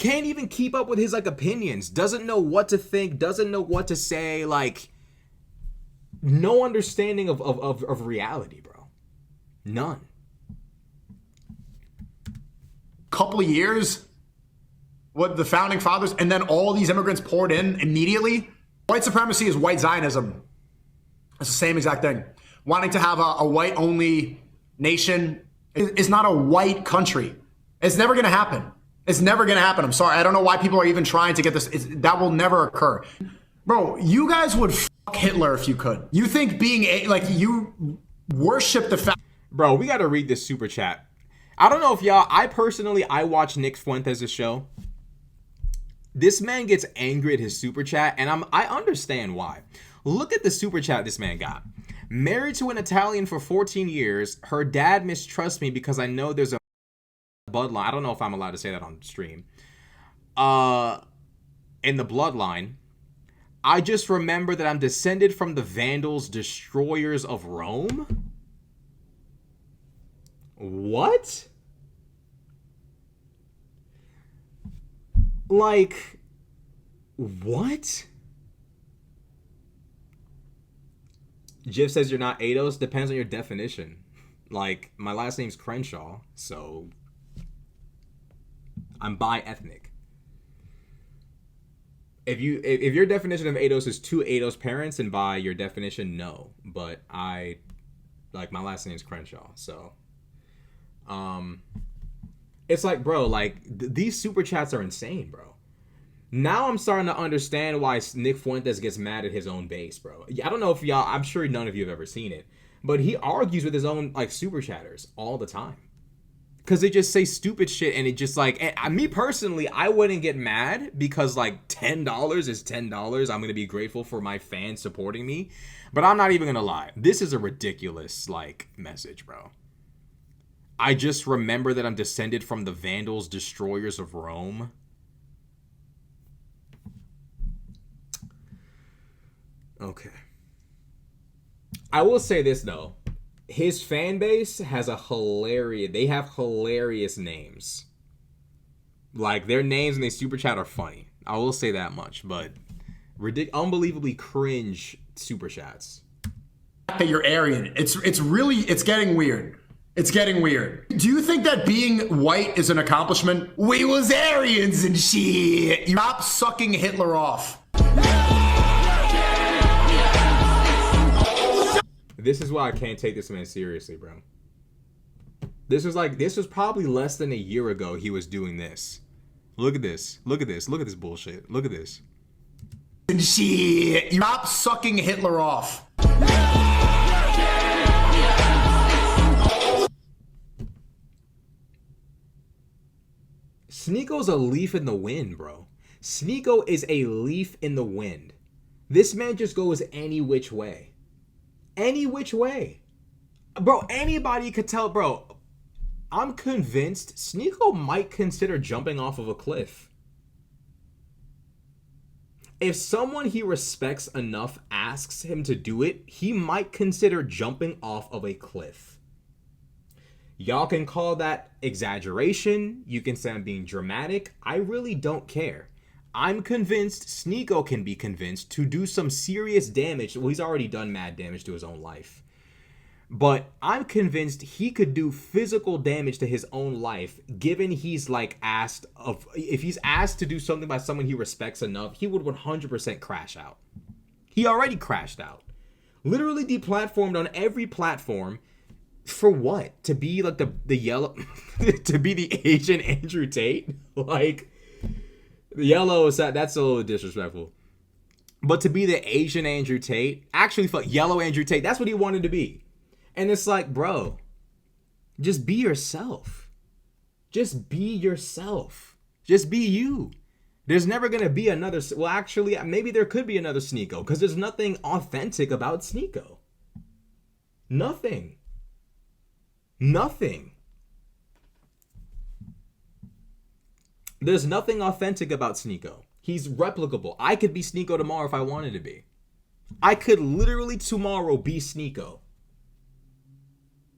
Can't even keep up with his like opinions. Doesn't know what to think. Doesn't know what to say. Like, no understanding of reality, bro. None. Couple of years, what the founding fathers, and then all these immigrants poured in immediately. White supremacy is white Zionism. It's the same exact thing. Wanting to have a white-only nation is not a white country. It's never going to happen. It's never going to happen. I'm sorry. I don't know why people are even trying to get this. That will never occur. Bro, you guys would fuck Hitler if you could. You think being, like, you worship the fact. Bro, we got to read this super chat. I don't know if y'all, I watch Nick Fuentes' show. This man gets angry at his super chat, and I understand why. Look at the super chat this man got. Married to an Italian for 14 years. Her dad mistrusts me because I know there's a bloodline. I don't know if I'm allowed to say that on stream. In the bloodline. I just remember that I'm descended from the Vandals, destroyers of Rome. What? Like, what? Jiff says you're not ADOS. Depends on your definition. Like, my last name's Crenshaw, so I'm bi-ethnic. If your definition of ADOS is two ADOS parents, and by your definition, no. But my last name's Crenshaw, so it's like, bro, like these super chats are insane, bro. Now I'm starting to understand why Nick Fuentes gets mad at his own base, bro. I don't know if y'all, I'm sure none of you have ever seen it, but he argues with his own like super chatters all the time. Because they just say stupid shit, and it just like, me personally, I wouldn't get mad because like $10 is $10. I'm going to be grateful for my fans supporting me. But I'm not even going to lie. This is a ridiculous like message, bro. I just remember that I'm descended from the Vandals, destroyers of Rome. Okay. I will say this though. His fan base has they have hilarious names. Like, their names in the super chat are funny. I will say that much, but unbelievably cringe super chats. That you're Aryan. It's getting weird. It's getting weird. Do you think that being white is an accomplishment? We was Aryans and shit. Stop sucking Hitler off. This is why I can't take this man seriously, bro. This was probably less than a year ago he was doing this. Look at this. Look at this. Look at this bullshit. Look at this. And shit. Stop sucking Hitler off. Sneako's a leaf in the wind, bro. Sneako is a leaf in the wind. This man just goes any which way. Any which way. Bro, anybody could tell, bro. I'm convinced Sneako might consider jumping off of a cliff. If someone he respects enough asks him to do it, he might consider jumping off of a cliff. Y'all can call that exaggeration. You can say I'm being dramatic. I really don't care. I'm convinced Sneako can be convinced to do some serious damage. Well, he's already done mad damage to his own life. But I'm convinced he could do physical damage to his own life, given he's like if he's asked to do something by someone he respects enough, he would 100% crash out. He already crashed out. Literally deplatformed on every platform. For what? To be like the yellow, to be the Asian Andrew Tate? Like, the yellow is that's a little disrespectful. But to be the Asian Andrew Tate, actually fuck yellow Andrew Tate, that's what he wanted to be. And it's like, bro, just be yourself. Just be yourself. Just be you. There's never going to be another, well actually maybe there could be another Sneako, because there's nothing authentic about Sneako. Nothing. Nothing. There's nothing authentic about Sneako. He's replicable. I could be Sneako tomorrow if I wanted to be. I could literally tomorrow be Sneako.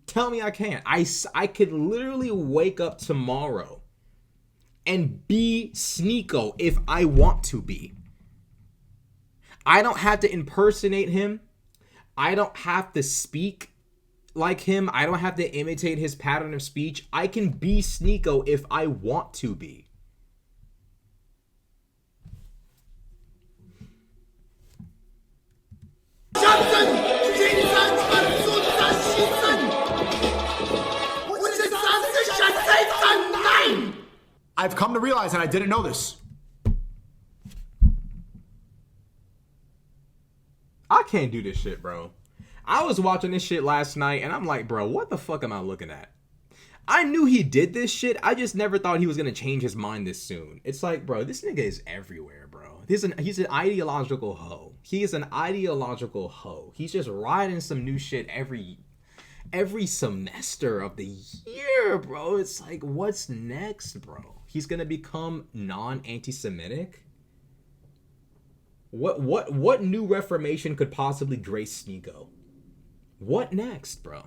Tell me I can't. I could literally wake up tomorrow and be Sneako if I want to be. I don't have to impersonate him. I don't have to speak like him. I don't have to imitate his pattern of speech. I can be Sneako if I want to be. I've come to realize, and I didn't know this. I can't do this shit, bro. I was watching this shit last night, and I'm like, bro, what the fuck am I looking at? I knew he did this shit. I just never thought he was going to change his mind this soon. It's like, bro, this nigga is everywhere, bro. He's an ideological hoe. He is an ideological hoe. He's just riding some new shit every semester of the year, bro. It's like, what's next, bro? He's going to become non-anti-Semitic? What new reformation could possibly grace Sneako? What next, bro?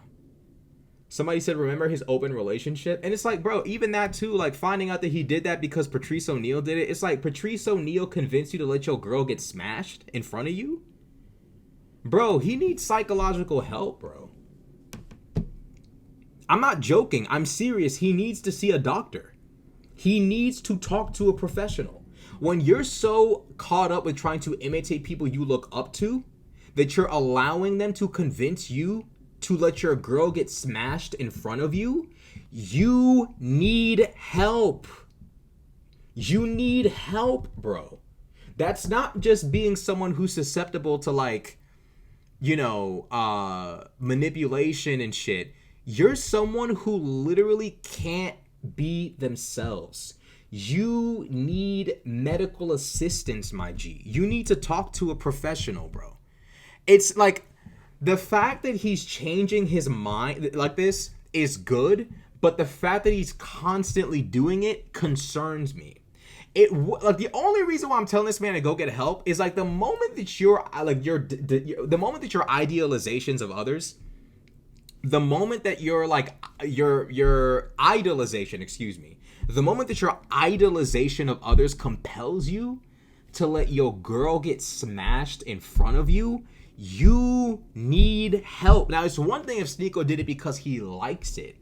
Somebody said, remember his open relationship? And it's like, bro, even that too, like finding out that he did that because Patrice O'Neal did it. It's like, Patrice O'Neal convinced you to let your girl get smashed in front of you? Bro, he needs psychological help, bro. I'm not joking. I'm serious. He needs to see a doctor. He needs to talk to a professional. When you're so caught up with trying to imitate people you look up to, that you're allowing them to convince you to let your girl get smashed in front of you, you need help. You need help, bro. That's not just being someone who's susceptible to, like, you know, manipulation and shit. You're someone who literally can't be themselves. You need medical assistance, my G. You need to talk to a professional, bro. It's like, the fact that he's changing his mind like this is good, but the fact that he's constantly doing it concerns me. Like, the only reason why I'm telling this man to go get help is like the moment that the moment that your idealizations of others, the moment that your idolization, the moment that your idolization of others compels you to let your girl get smashed in front of you, you need help. Now, it's one thing if Sneako did it because he likes it,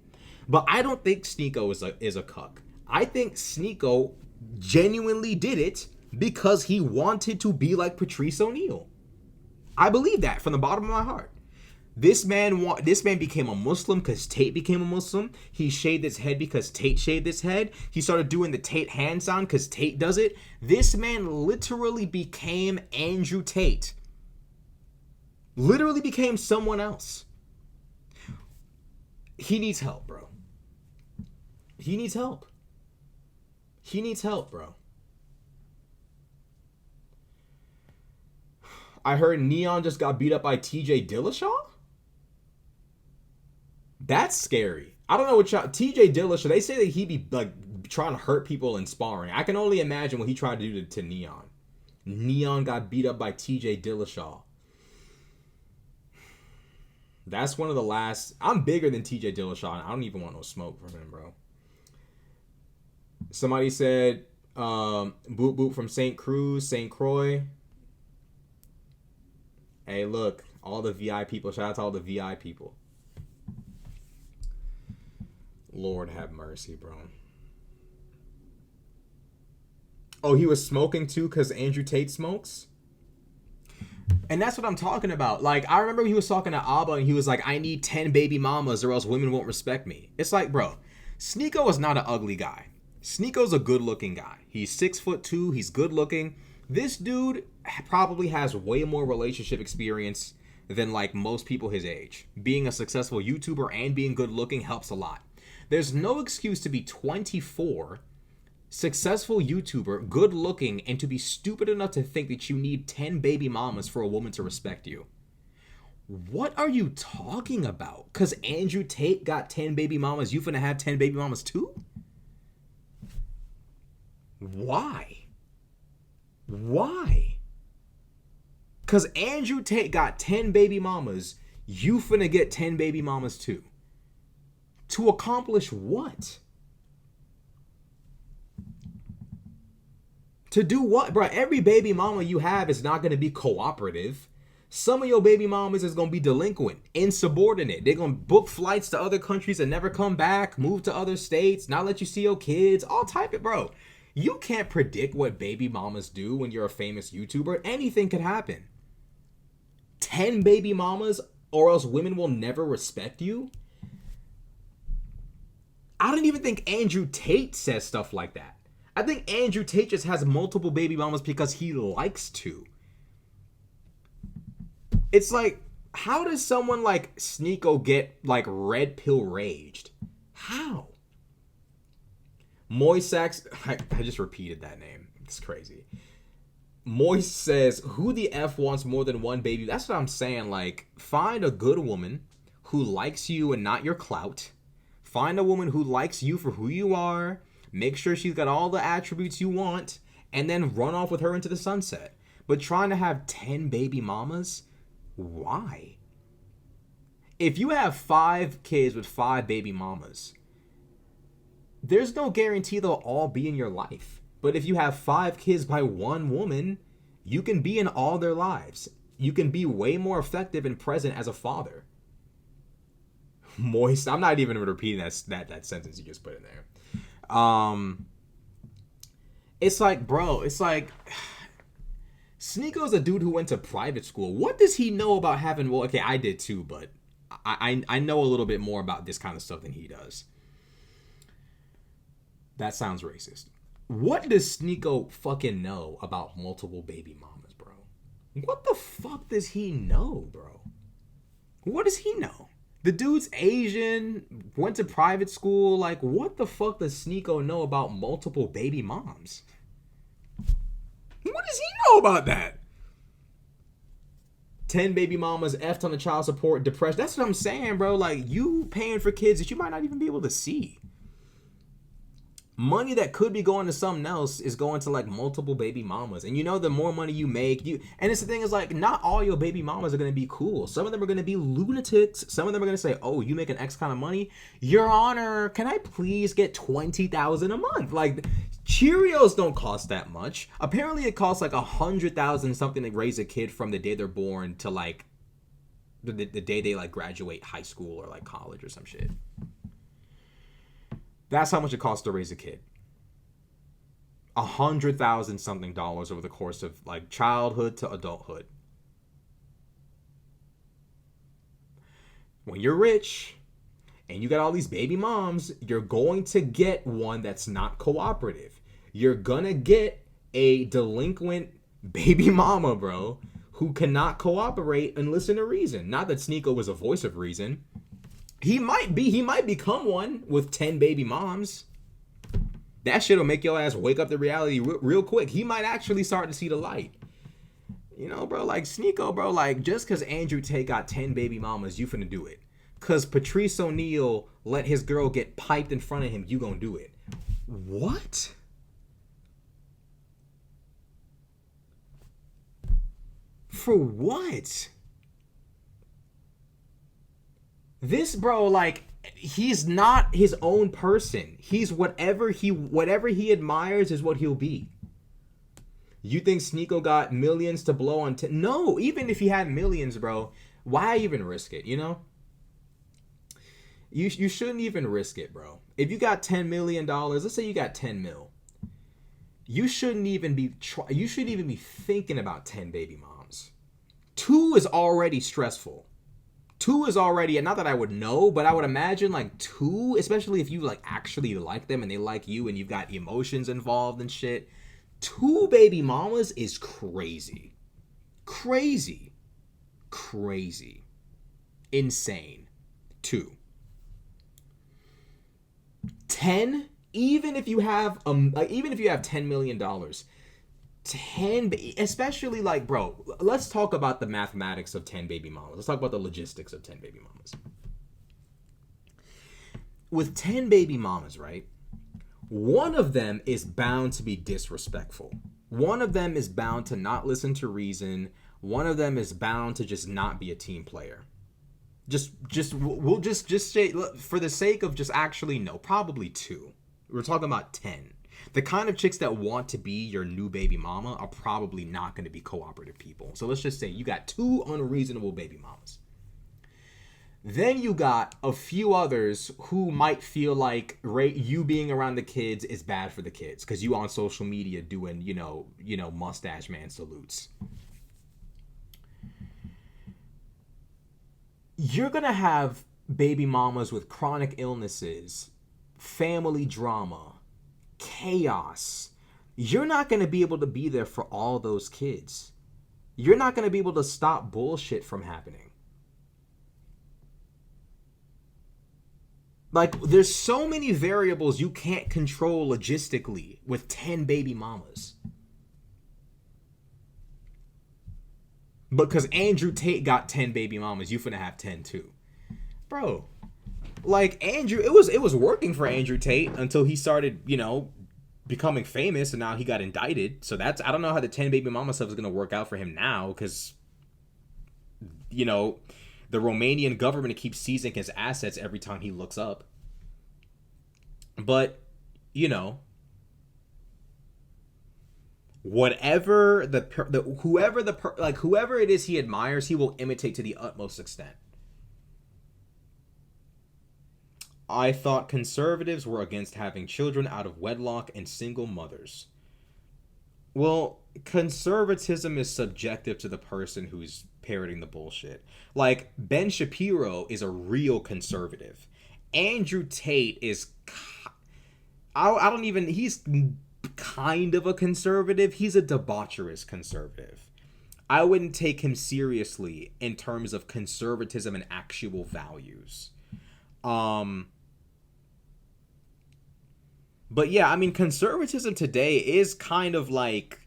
but I don't think Sneako is a cuck. I think Sneako genuinely did it because he wanted to be like Patrice O'Neal. I believe that from the bottom of my heart. This man became a Muslim because Tate became a Muslim. He shaved his head because Tate shaved his head. He started doing the Tate hand sound because Tate does it. This man literally became Andrew Tate. Literally became someone else. He needs help, bro. He needs help. He needs help, bro. I heard Neon just got beat up by TJ Dillashaw? That's scary. I don't know what TJ Dillashaw, they say that he be like trying to hurt people in sparring. I can only imagine what he tried to do to Neon. Neon got beat up by TJ Dillashaw. That's one of the last. I'm bigger than TJ Dillashaw. I don't even want no smoke from him, bro. Somebody said, Boop Boop from St. Cruz, St. Croix. Hey, look, all the VI people. Shout out to all the VI people. Lord have mercy, bro. Oh, he was smoking too because Andrew Tate smokes? And that's what I'm talking about. Like, I remember he was talking to Abba and he was like, I need 10 baby mamas or else women won't respect me. It's like, bro, Sneako is not an ugly guy. Sneako's a good looking guy. He's 6'2". He's good looking. This dude probably has way more relationship experience than like most people his age. Being a successful YouTuber and being good looking helps a lot. There's no excuse to be 24, successful YouTuber, good looking, and to be stupid enough to think that you need 10 baby mamas for a woman to respect you. What are you talking about? Because Andrew Tate got 10 baby mamas, you finna have 10 baby mamas too? Why? Why? Because Andrew Tate got 10 baby mamas, you finna get 10 baby mamas too. To accomplish what? To do what, bro? Every baby mama you have is not going to be cooperative. Some of your baby mamas is going to be delinquent, insubordinate. They're going to book flights to other countries and never come back, move to other states, not let you see your kids, all type it, bro. You can't predict what baby mamas do when you're a famous YouTuber. Anything could happen. 10 baby mamas or else women will never respect you. I don't even think Andrew Tate says stuff like that. I think Andrew Tate just has multiple baby mamas because he likes to. It's like, how does someone like Sneako get like red pill raged? How? Moisax, I just repeated that name. It's crazy. Moise says, who the F wants more than one baby? That's what I'm saying. Like, find a good woman who likes you and not your clout. Find a woman who likes you for who you are. Make sure she's got all the attributes you want. And then run off with her into the sunset. But trying to have 10 baby mamas? Why? If you have 5 kids with 5 baby mamas, there's no guarantee they'll all be in your life. But if you have 5 kids by one woman, you can be in all their lives. You can be way more effective and present as a father. Moist. I'm not even repeating that sentence you just put in there. It's like, bro, it's like Sneako's a dude who went to private school. What does he know about having, well, okay, I did too, but I know a little bit more about this kind of stuff than he does. That sounds racist. What does Sneako fucking know about multiple baby mamas, bro? What the fuck does he know, bro? What does he know? The dude's Asian, went to private school. Like, what the fuck does Sneako know about multiple baby moms? What does he know about that? 10 baby mamas, effed on the child support, depressed. That's what I'm saying, bro. Like, you paying for kids that you might not even be able to see. Money that could be going to something else is going to like multiple baby mamas. And you know, the more money you make, and it's the thing is like, not all your baby mamas are going to be cool. Some of them are going to be lunatics. Some of them are going to say, oh, you make an X kind of money? Your Honor, can I please get $20,000 a month? Like, Cheerios don't cost that much. Apparently it costs like $100,000 something to raise a kid from the day they're born to like the day they like graduate high school or like college or some shit. That's how much it costs to raise a kid. $100,000 something over the course of like childhood to adulthood. When you're rich and you got all these baby moms, you're going to get one that's not cooperative. You're gonna get a delinquent baby mama, bro, who cannot cooperate and listen to reason. Not that Sneako was a voice of reason. He might become one with 10 baby moms. That shit'll make your ass wake up to reality real quick. He might actually start to see the light. You know, bro, like Sneako, bro, like just because Andrew Tate got 10 baby mamas, you finna do it. Because Patrice O'Neal let his girl get piped in front of him, you gonna do it. What? For what? This bro, like, he's not his own person. He's whatever he admires is what he'll be. You think Sneako got millions to blow on? No, even if he had millions, bro, why even risk it? You know, you shouldn't even risk it, bro. If you got $10 million, let's say you got 10 mil, you shouldn't even be thinking about 10 baby moms. 2 is already stressful. 2 is already, not that I would know, but I would imagine like 2, especially if you like actually like them and they like you and you've got emotions involved and shit. 2 baby mamas is crazy. Crazy. Crazy. Insane. 2. 10, even if you have $10 million, 10, especially like, bro, let's talk about the mathematics of 10 baby mamas. Let's talk about the logistics of 10 baby mamas. With 10 baby mamas, right? One of them is bound to be disrespectful. One of them is bound to not listen to reason. One of them is bound to just not be a team player. We'll just say, for the sake of just actually, no, probably 2. We're talking about 10. The kind of chicks that want to be your new baby mama are probably not going to be cooperative people. So let's just say you got 2 unreasonable baby mamas. Then you got a few others who might feel like you being around the kids is bad for the kids because you on social media doing, you know, mustache man salutes. You're going to have baby mamas with chronic illnesses, family drama, chaos. You're not going to be able to be there for all those kids. You're not going to be able to stop bullshit from happening. Like, there's so many variables you can't control logistically with 10 baby mamas. Because Andrew Tate got 10 baby mamas, you finna have 10 too. Bro, like, Andrew, it was working for Andrew Tate until he started, you know, becoming famous, and now he got indicted. So I don't know how the 10 baby mama stuff is gonna work out for him now, because, you know, the Romanian government keeps seizing his assets every time he looks up. But, you know, whoever it is he admires, he will imitate to the utmost extent. I thought conservatives were against having children out of wedlock and single mothers. Well, conservatism is subjective to the person who's parroting the bullshit. Like, Ben Shapiro is a real conservative. Andrew Tate is... he's kind of a conservative. He's a debaucherous conservative. I wouldn't take him seriously in terms of conservatism and actual values. But yeah, I mean, conservatism today is kind of like,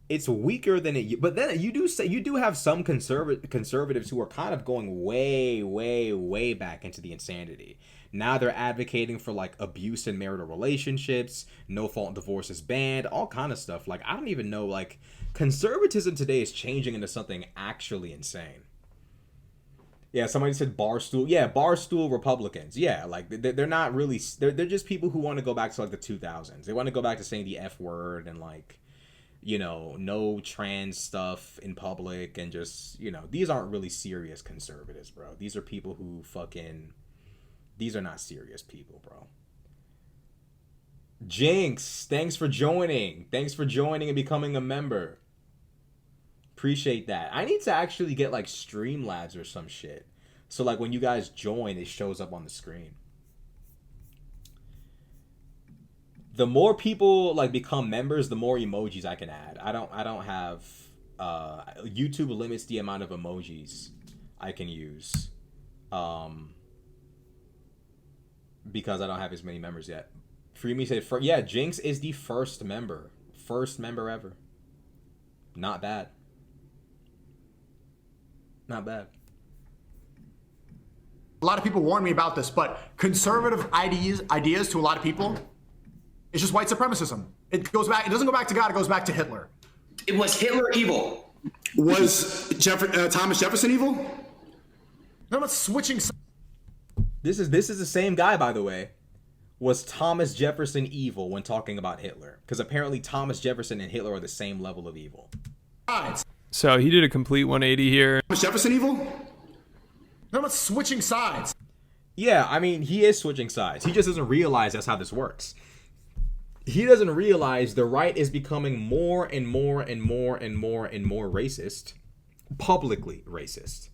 it's weaker than it. But then you do have some conservatives who are kind of going way, way, way back into the insanity. Now they're advocating for like abuse in marital relationships, no fault divorce is banned, all kind of stuff. Like, I don't even know. Like, conservatism today is changing into something actually insane. Yeah, somebody said Barstool. Yeah, Barstool Republicans. Yeah, like they're not really. They're just people who want to go back to like the 2000s. They want to go back to saying the F word and like, you know, no trans stuff in public, and just, you know, these aren't really serious conservatives, bro. These are people who fucking. These are not serious people, bro. Jinx, thanks for joining. Thanks for joining and becoming a member. Appreciate that. I need to actually get like Streamlabs or some shit. So like when you guys join, it shows up on the screen. The more people like become members, the more emojis I can add. I don't have YouTube limits the amount of emojis I can use. Because I don't have as many members yet. Freemy said, yeah, Jinx is the first member. First member ever. Not bad. Not bad. A lot of people warn me about this, but conservative ideas to a lot of people, it's just white supremacism. It goes back. It doesn't go back to God. It goes back to Hitler. It was Hitler evil. Was Thomas Jefferson evil? No, I'm switching. This is the same guy, by the way. Was Thomas Jefferson evil when talking about Hitler? Because apparently Thomas Jefferson and Hitler are the same level of evil. So he did a complete 180 here. Was Jefferson evil? No, I'm switching sides. Yeah, I mean, he is switching sides. He just doesn't realize that's how this works. He doesn't realize the right is becoming more and more and more and more and more racist. Publicly racist.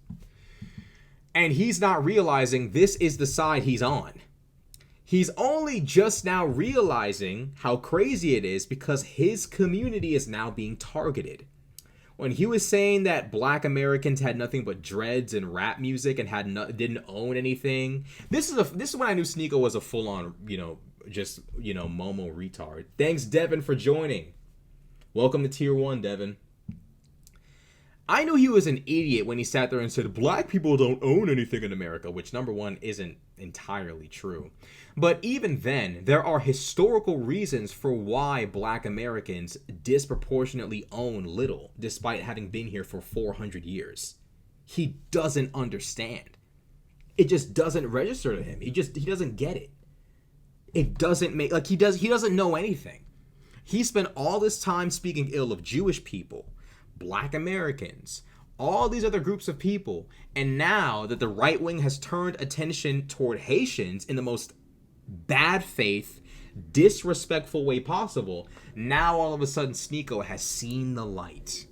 And he's not realizing this is the side he's on. He's only just now realizing how crazy it is because his community is now being targeted. When he was saying that black Americans had nothing but dreads and rap music and didn't own anything, this is when I knew Sneako was a full-on, Momo retard. Thanks, Devin, for joining. Welcome to Tier 1, Devin. I knew he was an idiot when he sat there and said, black people don't own anything in America, which, number one, isn't entirely true. But even then, there are historical reasons for why black Americans disproportionately own little, despite having been here for 400 years. He doesn't understand. It just doesn't register to him. He doesn't get it. It doesn't make, he doesn't know anything. He spent all this time speaking ill of Jewish people, Black Americans, all these other groups of people. And now that the right wing has turned attention toward Haitians in the most bad faith, disrespectful way possible, now all of a sudden Sneako has seen the light.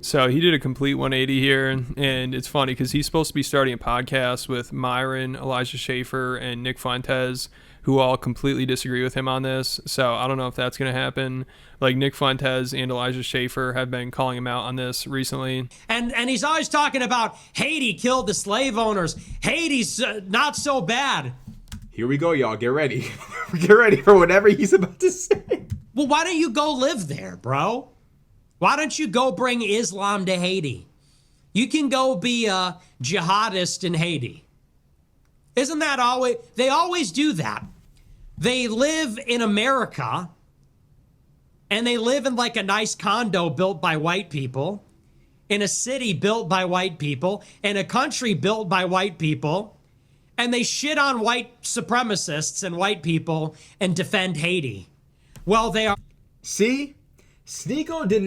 So he did a complete 180 here, and it's funny because he's supposed to be starting a podcast with Myron, Elijah Schaefer, and Nick Fuentes, who all completely disagree with him on this. So I don't know if that's going to happen. Like, Nick Fuentes and Elijah Schaefer have been calling him out on this recently. And he's always talking about Haiti killed the slave owners. Haiti's not so bad. Here we go, y'all. Get ready. Get ready for whatever he's about to say. Well, why don't you go live there, bro? Why don't you go bring Islam to Haiti? You can go be a jihadist in Haiti. Isn't that always... They always do that. They live in America, and they live in like a nice condo built by white people, in a city built by white people, in a country built by white people, and they shit on white supremacists and white people and defend Haiti. Well, they are... See? Sneako did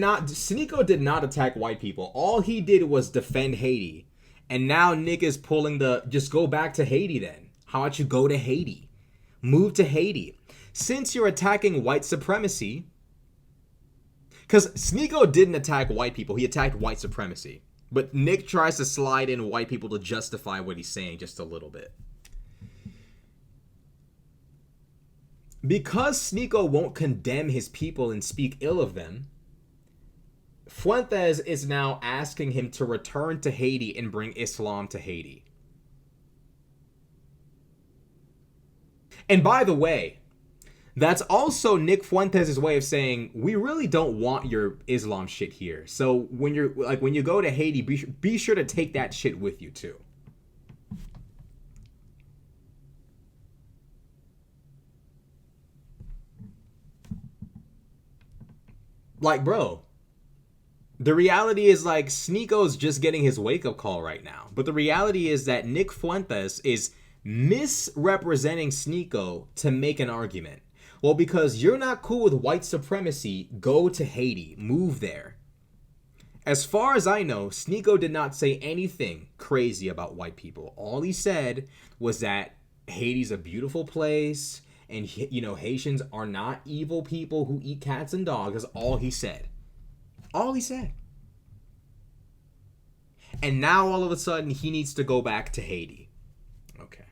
not attack white people. All he did was defend Haiti. And now Nick is pulling the, just go back to Haiti then. How about you go to Haiti? Move to Haiti. Since you're attacking white supremacy, because Sneako didn't attack white people, he attacked white supremacy. But Nick tries to slide in white people to justify what he's saying just a little bit. Because Sneako won't condemn his people and speak ill of them, Fuentes is now asking him to return to Haiti and bring Islam to Haiti. And by the way, that's also Nick Fuentes' way of saying, we really don't want your Islam shit here. So when you go to Haiti, be sure to take that shit with you too. Like, bro, the reality is, like, Sneako's just getting his wake-up call right now. But the reality is that Nick Fuentes is misrepresenting Sneako to make an argument. Well, because you're not cool with white supremacy, go to Haiti. Move there. As far as I know, Sneako did not say anything crazy about white people. All he said was that Haiti's a beautiful place, and, you know, Haitians are not evil people who eat cats and dogs. That's all he said. All he said. And now, all of a sudden, he needs to go back to Haiti. Okay.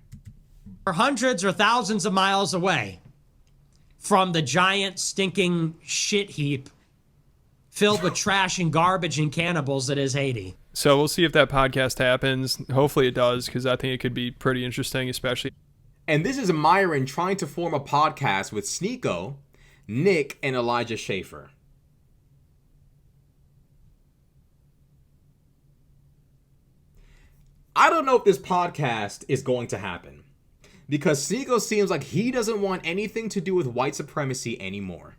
Are hundreds or thousands of miles away from the giant, stinking shit heap filled with trash and garbage and cannibals that is Haiti. So we'll see if that podcast happens. Hopefully it does, because I think it could be pretty interesting, especially... And this is Myron trying to form a podcast with Sneako, Nick, and Elijah Schaefer. I don't know if this podcast is going to happen, because Sneako seems like he doesn't want anything to do with white supremacy anymore.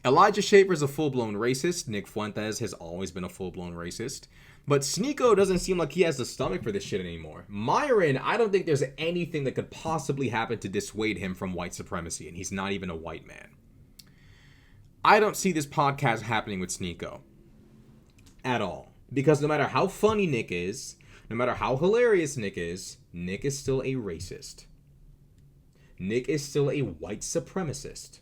Elijah Schaefer is a full-blown racist. Nick Fuentes has always been a full-blown racist. But Sneako doesn't seem like he has the stomach for this shit anymore. Myron, I don't think there's anything that could possibly happen to dissuade him from white supremacy, and he's not even a white man. I don't see this podcast happening with Sneako at all. Because no matter how funny Nick is, no matter how hilarious Nick is still a racist. Nick is still a white supremacist.